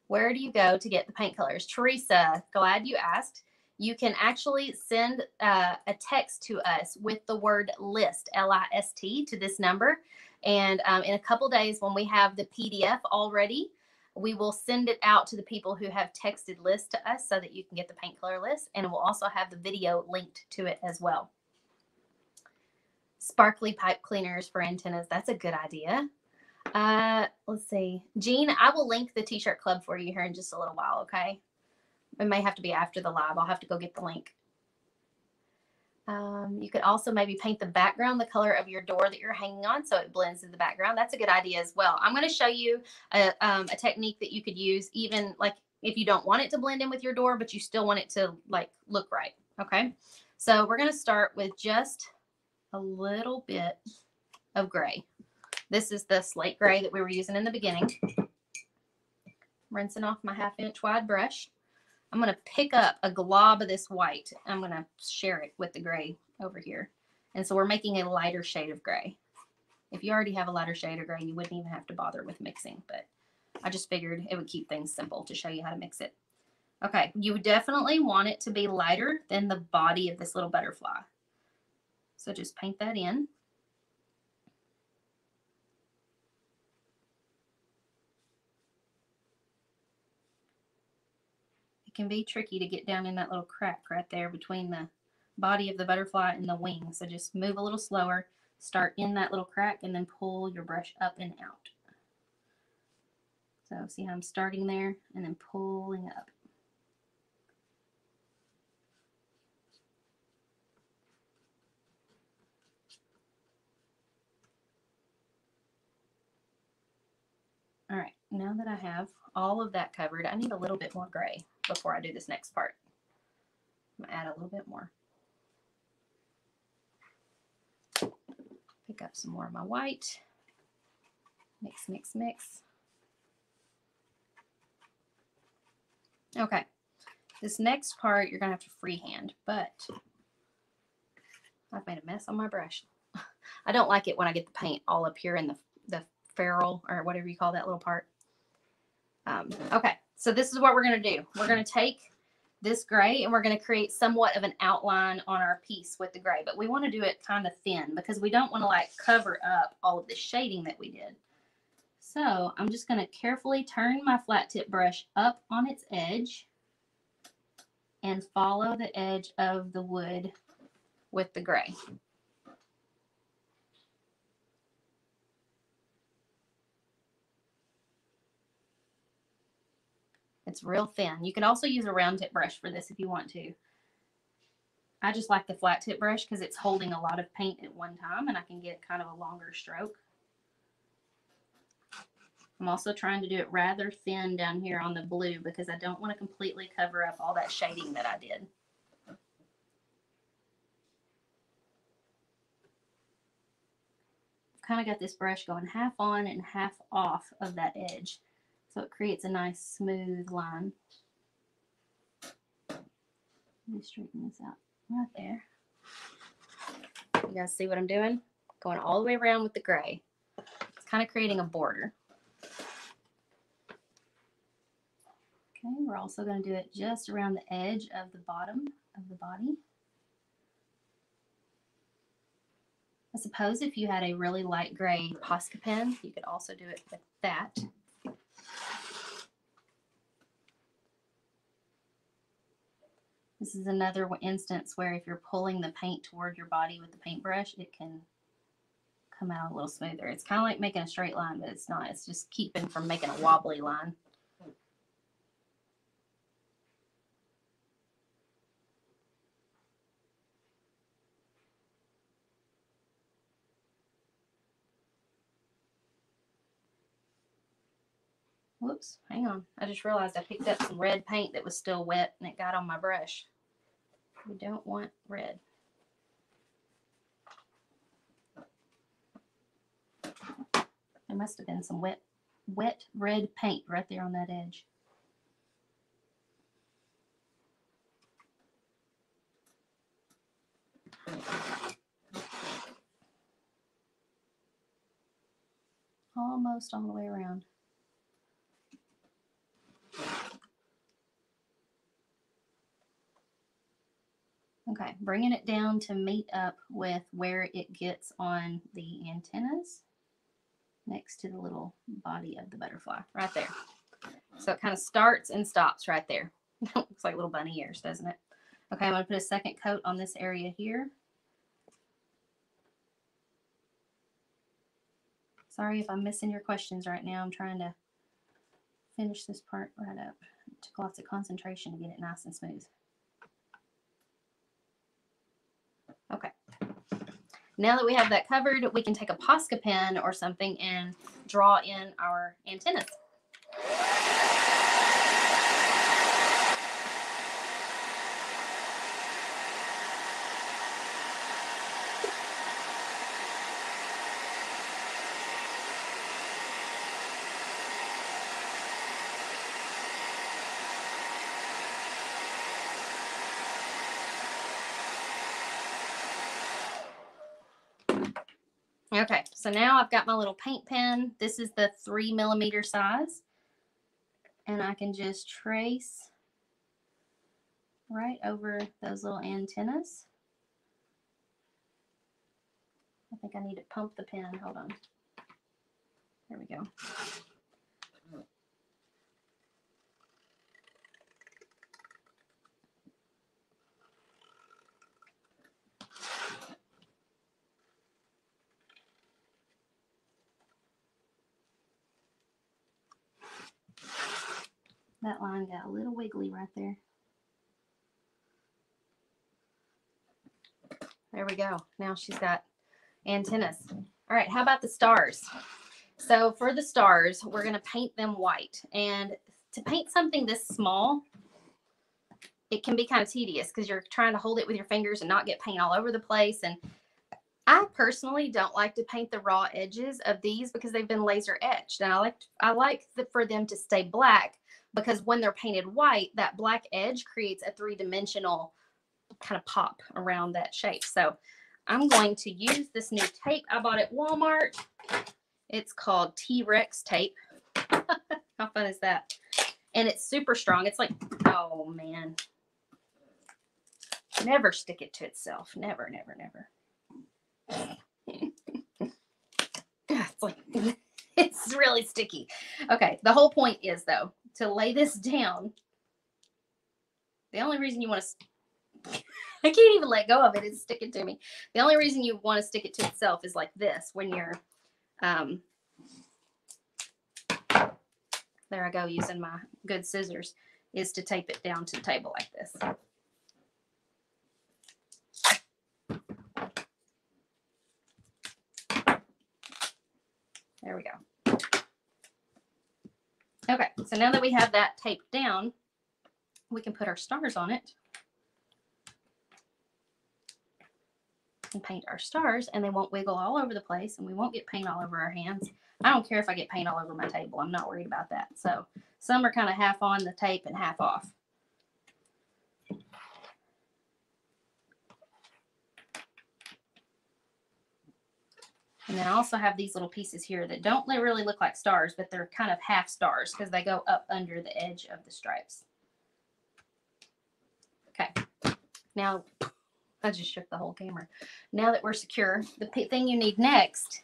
Where do you go to get the paint colors? Teresa, glad you asked. You can actually send a text to us with the word list, L-I-S-T, to this number. And in a couple days, when we have the PDF already, we will send it out to the people who have texted list to us so that you can get the paint color list. And we'll also have the video linked to it as well. Sparkly pipe cleaners for antennas. That's a good idea. Let's see. Jean, I will link the T-shirt club for you here in just a little while, okay? It may have to be after the live. I'll have to go get the link. You could also maybe paint the background the color of your door that you're hanging on so it blends in the background. That's a good idea as well. I'm going to show you a technique that you could use even like if you don't want it to blend in with your door, but you still want it to like look right. Okay. So we're going to start with just a little bit of gray. This is the slate gray that we were using in the beginning. Rinsing off my 1/2-inch wide brush. I'm going to pick up a glob of this white. I'm going to share it with the gray over here. And so we're making a lighter shade of gray. If you already have a lighter shade of gray, you wouldn't even have to bother with mixing. But I just figured it would keep things simple to show you how to mix it. Okay, you would definitely want it to be lighter than the body of this little butterfly. So just paint that in. It can be tricky to get down in that little crack right there between the body of the butterfly and the wing. So just move a little slower, start in that little crack, and then pull your brush up and out. So see how I'm starting there and then pulling up. All right, now that I have all of that covered, I need a little bit more gray before I do this next part. I'm gonna add a little bit more. Pick up some more of my white. Mix, mix, mix. Okay, this next part you're gonna have to freehand, but I've made a mess on my brush. I don't like it when I get the paint all up here in the ferrule or whatever you call that little part. Okay, so this is what we're gonna do. We're gonna take this gray, and we're going to create somewhat of an outline on our piece with the gray, but we want to do it kind of thin because we don't want to like cover up all of the shading that we did. So I'm just going to carefully turn my flat tip brush up on its edge and follow the edge of the wood with the gray. It's real thin. You can also use a round tip brush for this if you want to. I just like the flat tip brush because it's holding a lot of paint at one time and I can get kind of a longer stroke. I'm also trying to do it rather thin down here on the blue because I don't want to completely cover up all that shading that I did. I've kind of got this brush going half on and half off of that edge, so it creates a nice smooth line. Let me straighten this out right there. You guys see what I'm doing? Going all the way around with the gray. It's kind of creating a border. Okay, we're also going to do it just around the edge of the bottom of the body. I suppose if you had a really light gray Posca pen, you could also do it with that. This is another instance where if you're pulling the paint toward your body with the paintbrush, it can come out a little smoother. It's kind of like making a straight line, but it's not. It's just keeping from making a wobbly line. Whoops, hang on. I just realized I picked up some red paint that was still wet and it got on my brush. We don't want red. There must have been some wet red paint right there on that edge. Almost all the way around. Okay, bringing it down to meet up with where it gets on the antennas next to the little body of the butterfly, right there. So it kind of starts and stops right there. Looks like little bunny ears, doesn't it? Okay, I'm going to put a second coat on this area here. Sorry if I'm missing your questions right now. I'm trying to finish this part right up. It took lots of concentration to get it nice and smooth. Okay. Now that we have that covered, we can take a Posca pen or something and draw in our antennas. Okay, so now I've got my little paint pen. This is the 3mm size. And I can just trace right over those little antennas. I think I need to pump the pen. Hold on. There we go. That line got a little wiggly right there. There we go. Now she's got antennas. All right, how about the stars? So for the stars, we're going to paint them white. And to paint something this small, it can be kind of tedious because you're trying to hold it with your fingers and not get paint all over the place. And I personally don't like to paint the raw edges of these because they've been laser etched. And I like for them to stay black because when they're painted white, that black edge creates a three-dimensional kind of pop around that shape. So I'm going to use this new tape I bought at Walmart. It's called T-Rex tape. How fun is that? And it's super strong. It's like, oh man, Never stick it to itself. Never, never, never. It's like, it's really sticky. Okay, the whole point is, though, to lay this down. The only reason you want to, I can't even let go of it. It's sticking to me. The only reason you want to stick it to itself is like this when you're, there I go using my good scissors, is to tape it down to the table like this. There we go. Okay, so now that we have that taped down, we can put our stars on it and paint our stars, and they won't wiggle all over the place, and we won't get paint all over our hands. I don't care if I get paint all over my table. I'm not worried about that. So some are kind of half on the tape and half off. And then I also have these little pieces here that don't really look like stars, but they're kind of half stars because they go up under the edge of the stripes. Okay. Now, I just shook the whole camera. Now that we're secure, the thing you need next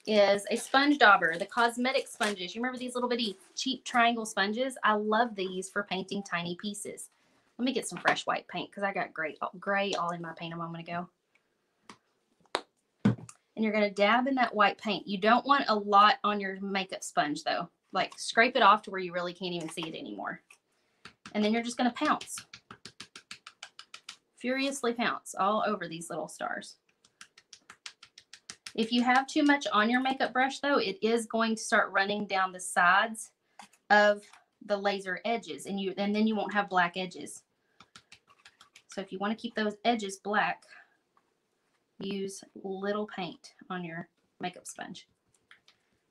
is a sponge dauber, the cosmetic sponges. You remember these little bitty cheap triangle sponges? I love these for painting tiny pieces. Let me get some fresh white paint because I got gray all in my paint a moment ago. And you're going to dab in that white paint. You don't want a lot on your makeup sponge, though. Like, scrape it off to where you really can't even see it anymore. And then you're just going to pounce. Furiously pounce all over these little stars. If you have too much on your makeup brush, though, it is going to start running down the sides of the laser edges, and then you won't have black edges. So if you want to keep those edges black, use little paint on your makeup sponge.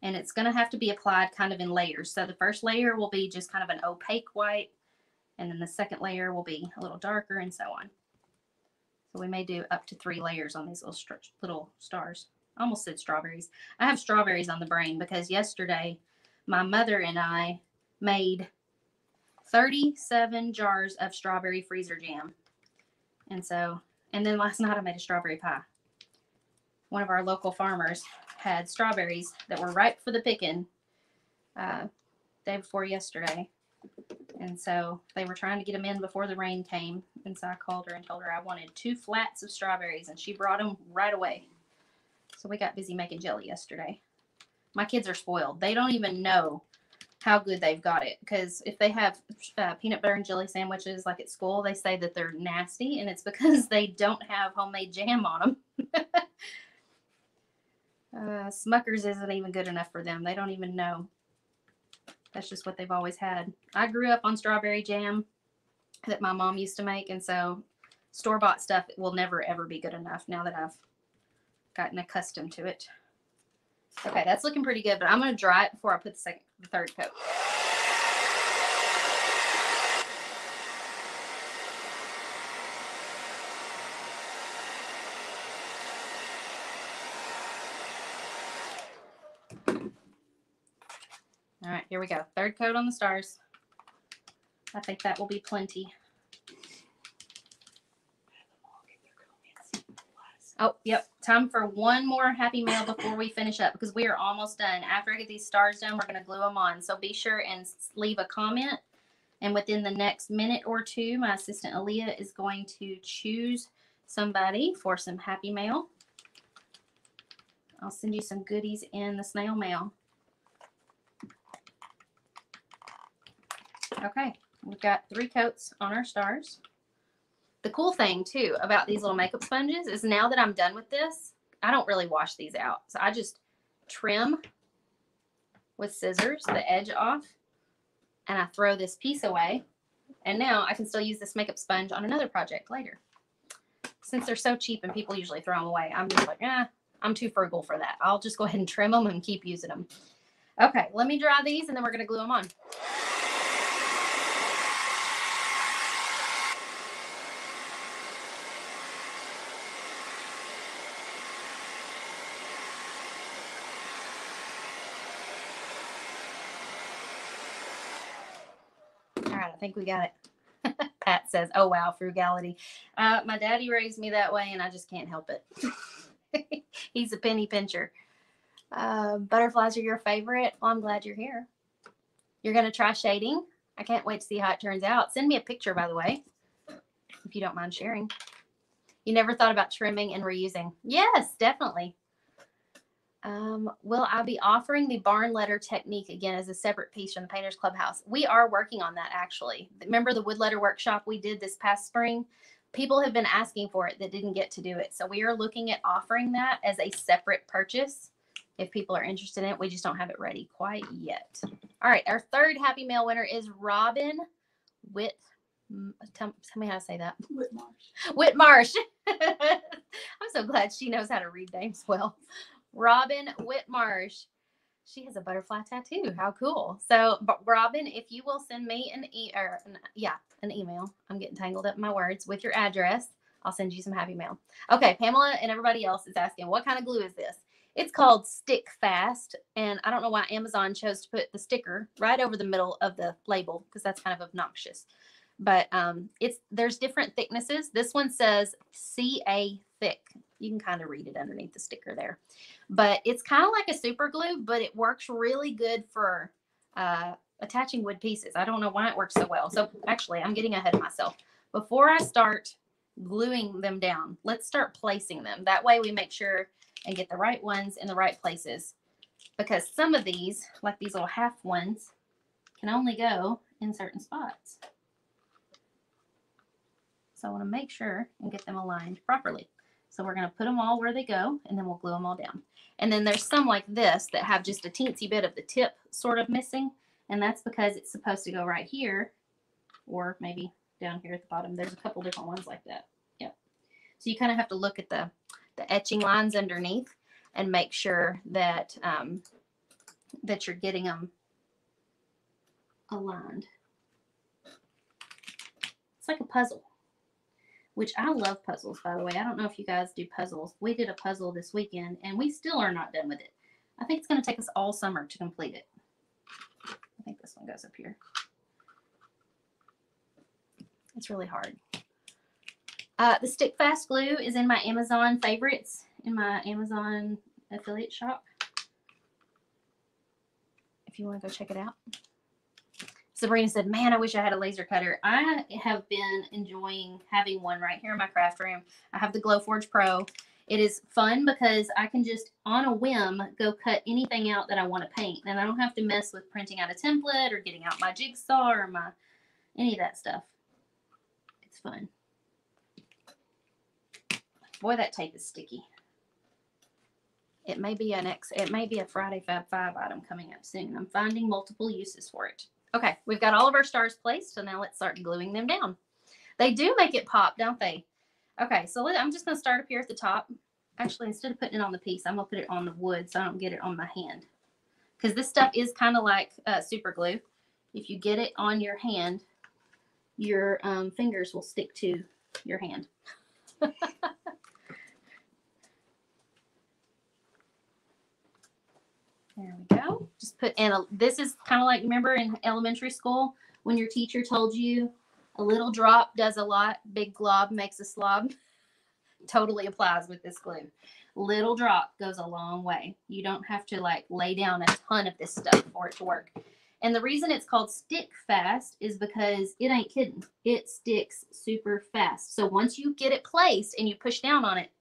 And it's going to have to be applied kind of in layers. So the first layer will be just kind of an opaque white, and then the second layer will be a little darker, and so on. So we may do up to 3 layers on these little stars. I almost said strawberries. I have strawberries on the brain because yesterday my mother and I made 37 jars of strawberry freezer jam. And then last night I made a strawberry pie. One of our local farmers had strawberries that were ripe for the picking day before yesterday. And so they were trying to get them in before the rain came. And so I called her and told her I wanted 2 flats of strawberries, and she brought them right away. So we got busy making jelly yesterday. My kids are spoiled. They don't even know how good they've got it, because if they have peanut butter and jelly sandwiches like at school, they say that they're nasty, and it's because they don't have homemade jam on them. Smucker's isn't even good enough for them. They don't even know. That's just what they've always had. I grew up on strawberry jam that my mom used to make, and so store-bought stuff will never, ever be good enough now that I've gotten accustomed to it. Okay, that's looking pretty good, but I'm going to dry it before I put the third coat. All right, here we go. Third coat on the stars. I think that will be plenty. Oh, yep. Time for one more happy mail before we finish up, because we are almost done. After I get these stars done, we're going to glue them on. So be sure and leave a comment. And within the next minute or two, my assistant Aaliyah is going to choose somebody for some happy mail. I'll send you some goodies in the snail mail. Okay, we've got 3 coats on our stars. The cool thing, too, about these little makeup sponges is now that I'm done with this, I don't really wash these out. So I just trim with scissors the edge off, and I throw this piece away. And now I can still use this makeup sponge on another project later. Since they're so cheap and people usually throw them away, I'm just like, I'm too frugal for that. I'll just go ahead and trim them and keep using them. Okay, let me dry these, and then we're going to glue them on. I think we got it. Pat says, oh, wow, frugality. My daddy raised me that way, and I just can't help it. He's a penny pincher. Butterflies are your favorite. Well, I'm glad you're here. You're going to try shading. I can't wait to see how it turns out. Send me a picture, by the way, if you don't mind sharing. You never thought about trimming and reusing? Yes, definitely. Will I be offering the barn letter technique again as a separate piece from the Painters Clubhouse? We are working on that, actually. Remember the wood letter workshop we did this past spring? People have been asking for it that didn't get to do it. So we are looking at offering that as a separate purchase. If people are interested in it, we just don't have it ready quite yet. All right, our third Happy Mail winner is Robin tell me how to say that. Whitmarsh. I'm so glad she knows how to read names well. Robin Whitmarsh. She has a butterfly tattoo. How cool. So, Robin, if you will send me an email. I'm getting tangled up in my words with your address. I'll send you some Happy Mail. Okay, Pamela and everybody else is asking, what kind of glue is this? It's called Stick Fast, and I don't know why Amazon chose to put the sticker right over the middle of the label because that's kind of obnoxious. But there's different thicknesses. This one says CA thick. You can kind of read it underneath the sticker there. But it's kind of like a super glue, but it works really good for attaching wood pieces. I don't know why it works so well. So actually, I'm getting ahead of myself. Before I start gluing them down, let's start placing them. That way we make sure and get the right ones in the right places. Because some of these, like these little half ones, can only go in certain spots. So I want to make sure and get them aligned properly. So we're going to put them all where they go, and then we'll glue them all down. And then there's some like this that have just a teensy bit of the tip sort of missing, and that's because it's supposed to go right here or maybe down here at the bottom. There's a couple different ones like that. Yep. So you kind of have to look at the etching lines underneath and make sure that that you're getting them aligned. It's like a puzzle. Which I love puzzles, by the way. I don't know if you guys do puzzles. We did a puzzle this weekend, and we still are not done with it. I think it's going to take us all summer to complete it. I think this one goes up here. It's really hard. The Stick Fast glue is in my Amazon favorites, in my Amazon affiliate shop. If you want to go check it out. Sabrina said, man, I wish I had a laser cutter. I have been enjoying having one right here in my craft room. I have the Glowforge Pro. It is fun because I can just, on a whim, go cut anything out that I want to paint. And I don't have to mess with printing out a template or getting out my jigsaw or any of that stuff. It's fun. Boy, that tape is sticky. It may be a Friday Fab 5 item coming up soon. I'm finding multiple uses for it. Okay, we've got all of our stars placed, so now let's start gluing them down. They do make it pop, don't they? Okay, so I'm just going to start up here at the top. Actually, instead of putting it on the piece, I'm going to put it on the wood so I don't get it on my hand. Because this stuff is kind of like super glue. If you get it on your hand, your fingers will stick to your hand. There we go. Just put in this is kind of like, remember in elementary school when your teacher told you a little drop does a lot, big glob makes a slob? Totally applies with this glue. Little drop goes a long way. You don't have to like lay down a ton of this stuff for it to work. And the reason it's called Stick Fast is because it ain't kidding. It sticks super fast. So once you get it placed and you push down on it,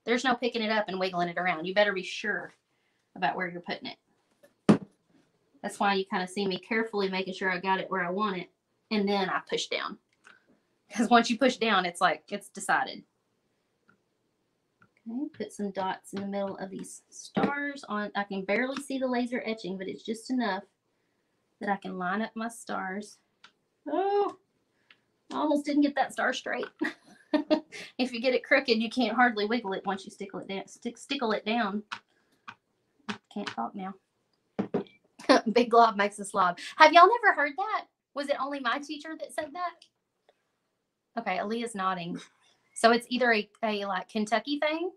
there's no picking it up and wiggling it around. You better be sure about where you're putting it. That's why you kind of see me carefully making sure I got it where I want it, and then I push down. Because once you push down, it's like it's decided. Okay, put some dots in the middle of these stars on. I can barely see the laser etching, but it's just enough that I can line up my stars. Oh, I almost didn't get that star straight. If you get it crooked, you can't hardly wiggle it once you stickle it down. Stickle it down. Can't talk now. Big glob makes a slob. Have y'all never heard that? Was it only my teacher that said that? Okay, Aaliyah's nodding. So it's either a like Kentucky thing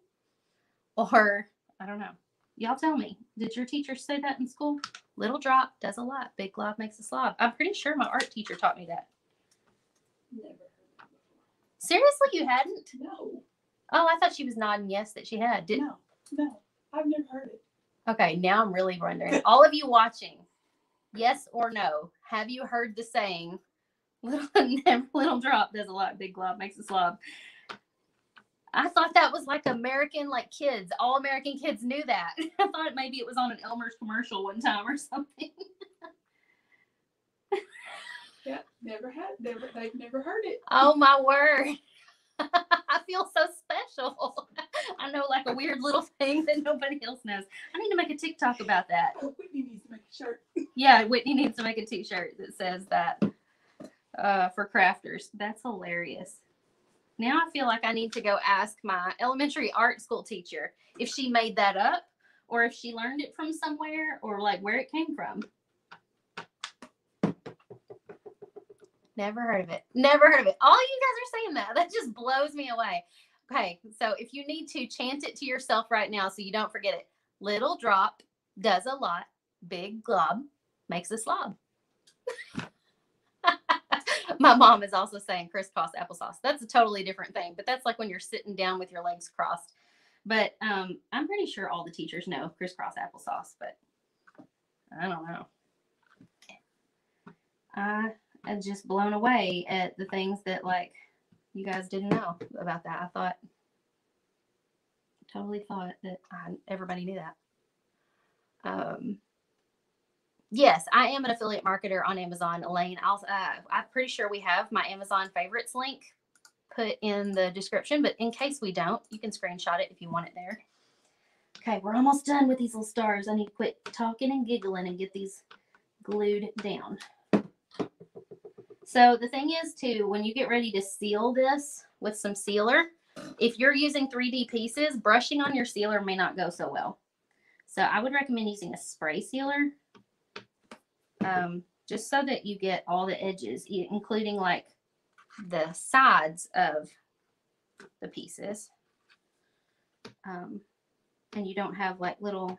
or I don't know. Y'all tell me. Did your teacher say that in school? Little drop does a lot. Big glob makes a slob. I'm pretty sure my art teacher taught me that. Never heard that before. Seriously, you hadn't? No. Oh, I thought she was nodding yes that she had. No. I've never heard it. Okay, now I'm really wondering. All of you watching, yes or no, have you heard the saying, little drop does a lot, big glob makes a slob? I thought that was like American, like kids. All American kids knew that. I thought maybe it was on an Elmer's commercial one time or something. Yeah, they've never heard it. Oh my word. I feel so special. I know like a weird little thing that nobody else knows. I need to make a TikTok about that. Oh, Whitney needs to make a shirt. Yeah, Whitney needs to make a t-shirt that says that for crafters. That's hilarious. Now I feel like I need to go ask my elementary art school teacher if she made that up or if she learned it from somewhere or like where it came from. Never heard of it. Never heard of it. All you guys are saying that. That just blows me away. Okay, so if you need to, chant it to yourself right now so you don't forget it. Little drop does a lot. Big glob makes a slob. My mom is also saying crisscross applesauce. That's a totally different thing, but that's like when you're sitting down with your legs crossed. But I'm pretty sure all the teachers know crisscross applesauce, but I don't know. I'm just blown away at the things that like you guys didn't know about that. I totally thought that everybody knew that. Yes, I am an affiliate marketer on Amazon, Elaine. I'm pretty sure we have my Amazon favorites link put in the description, but in case we don't, you can screenshot it if you want it there. Okay, we're almost done with these little stars. I need to quit talking and giggling and get these glued down. So the thing is too, when you get ready to seal this with some sealer, if you're using 3D pieces, brushing on your sealer may not go so well. So I would recommend using a spray sealer. Just so that you get all the edges, including like the sides of the pieces. And you don't have like little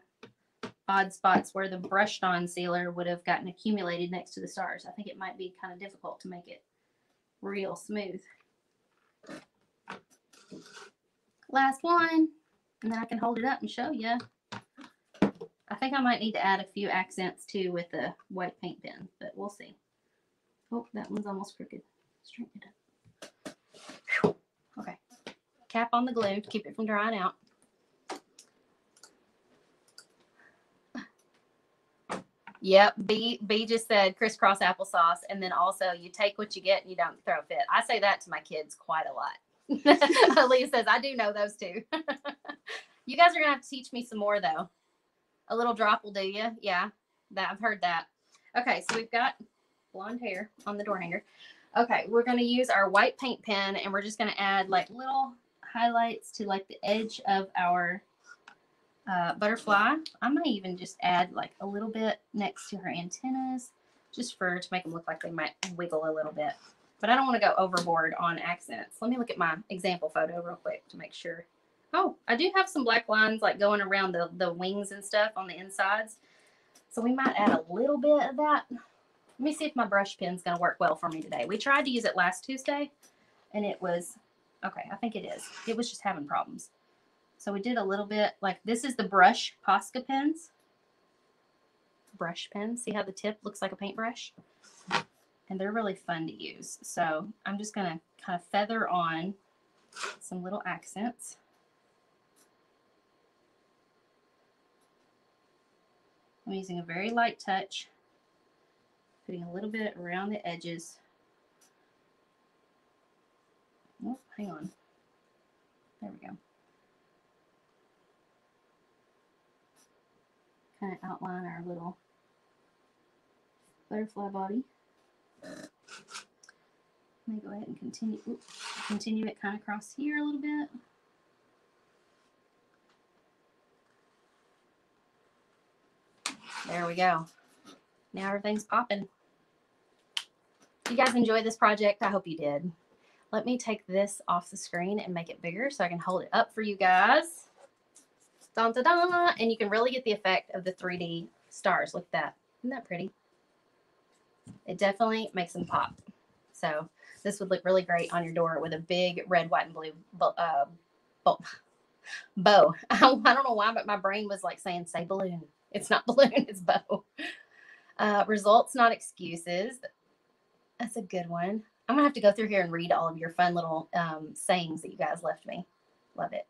odd spots where the brushed on sealer would have gotten accumulated next to the stars. I think it might be kind of difficult to make it real smooth. Last one, and then I can hold it up and show you. I think I might need to add a few accents too with the white paint pen, but we'll see. Oh, that one's almost crooked. Straighten it up. Whew. Okay. Cap on the glue to keep it from drying out. Yep, B just said crisscross applesauce, and then also you take what you get and you don't throw a fit. I say that to my kids quite a lot. Leah says, I do know those two. You guys are going to have to teach me some more, though. A little drop will do you. Yeah, I've heard that. Okay, so we've got blonde hair on the door hanger. Okay, we're going to use our white paint pen, and we're just going to add like little highlights to like the edge of our butterfly. I might even just add like a little bit next to her antennas, just to make them look like they might wiggle a little bit. But I don't want to go overboard on accents. Let me look at my example photo real quick to make sure. Oh, I do have some black lines like going around the wings and stuff on the insides. So we might add a little bit of that. Let me see if my brush pen's going to work well for me today. We tried to use it last Tuesday, and it was, okay, I think it is. It was just having problems. So we did a little bit, like this is the brush Posca pens. Brush pens. See how the tip looks like a paintbrush? And they're really fun to use. So I'm just going to kind of feather on some little accents. I'm using a very light touch, putting a little bit around the edges. Oh, hang on. There we go. Kind of outline our little butterfly body. Let me go ahead and continue it kind of across here a little bit. There we go. Now everything's popping. You guys enjoyed this project? I hope you did. Let me take this off the screen and make it bigger so I can hold it up for you guys. Dun, dun, dun, and you can really get the effect of the 3D stars. Look at that. Isn't that pretty? It definitely makes them pop. So This would look really great on your door with a big red, white, and blue bow. I don't know why, but my brain was like saying, say balloon. It's not balloon, it's bow. Results, not excuses. That's a good one. I'm going to have to go through here and read all of your fun little sayings that you guys left me. Love it.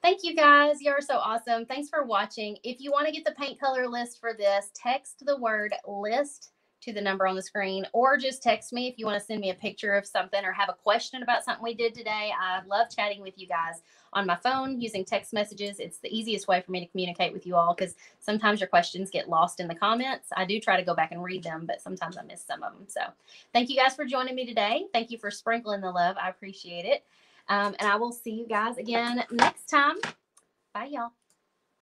Thank you guys. You're so awesome. Thanks for watching. If you want to get the paint color list for this, text the word list to the number on the screen, or just text me if you want to send me a picture of something or have a question about something we did today. I love chatting with you guys on my phone using text messages. It's the easiest way for me to communicate with you all because sometimes your questions get lost in the comments. I do try to go back and read them, but sometimes I miss some of them. So thank you guys for joining me today. Thank you for sprinkling the love. I appreciate it. And I will see you guys again next time. Bye, y'all.